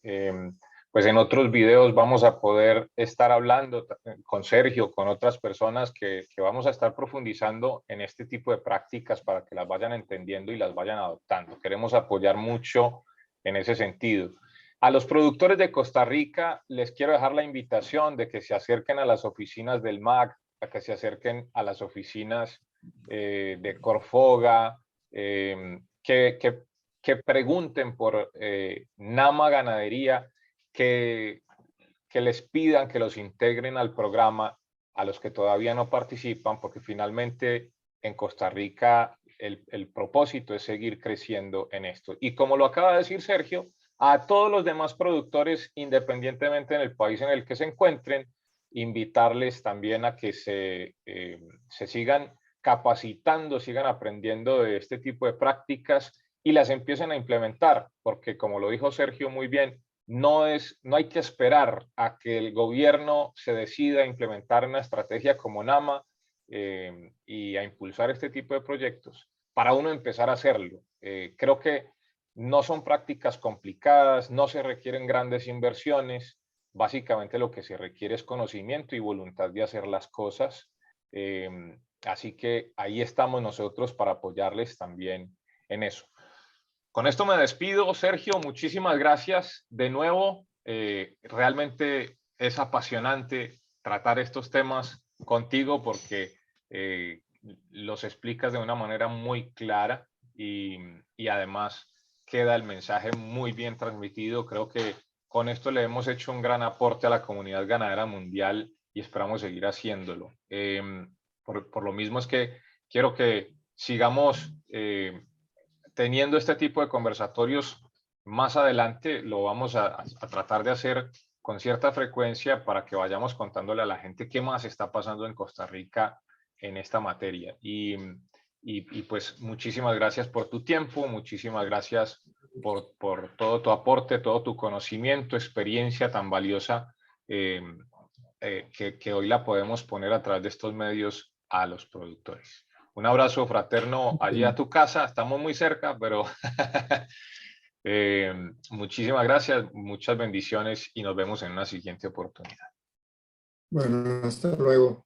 pues en otros videos vamos a poder estar hablando con Sergio, con otras personas que vamos a estar profundizando en este tipo de prácticas para que las vayan entendiendo y las vayan adoptando. Queremos apoyar mucho en ese sentido. A los productores de Costa Rica les quiero dejar la invitación de que se acerquen a las oficinas del MAC, a que se acerquen a las oficinas de Corfoga, que pregunten por NAMA Ganadería, que les pidan que los integren al programa a los que todavía no participan, porque finalmente en Costa Rica el propósito es seguir creciendo en esto. Y como lo acaba de decir Sergio, a todos los demás productores, independientemente en el país en el que se encuentren, invitarles también a que se sigan capacitando, sigan aprendiendo de este tipo de prácticas y las empiecen a implementar, porque como lo dijo Sergio muy bien, no hay que esperar a que el gobierno se decida a implementar una estrategia como NAMA y a impulsar este tipo de proyectos para uno empezar a hacerlo. Creo que no son prácticas complicadas, no se requieren grandes inversiones, básicamente lo que se requiere es conocimiento y voluntad de hacer las cosas. Así que ahí estamos nosotros para apoyarles también en eso. Con esto me despido, Sergio, muchísimas gracias de nuevo. Realmente es apasionante tratar estos temas contigo porque los explicas de una manera muy clara y además queda el mensaje muy bien transmitido. Creo que con esto le hemos hecho un gran aporte a la comunidad ganadera mundial y esperamos seguir haciéndolo. Por lo mismo es que quiero que sigamos teniendo este tipo de conversatorios más adelante. Lo vamos a tratar de hacer con cierta frecuencia para que vayamos contándole a la gente qué más está pasando en Costa Rica en esta materia. Y pues muchísimas gracias por tu tiempo, muchísimas gracias por todo tu aporte, todo tu conocimiento, experiencia tan valiosa que hoy la podemos poner a través de estos medios a los productores. Un abrazo fraterno allí a tu casa, estamos muy cerca, pero muchísimas gracias, muchas bendiciones y nos vemos en una siguiente oportunidad. Bueno, hasta luego.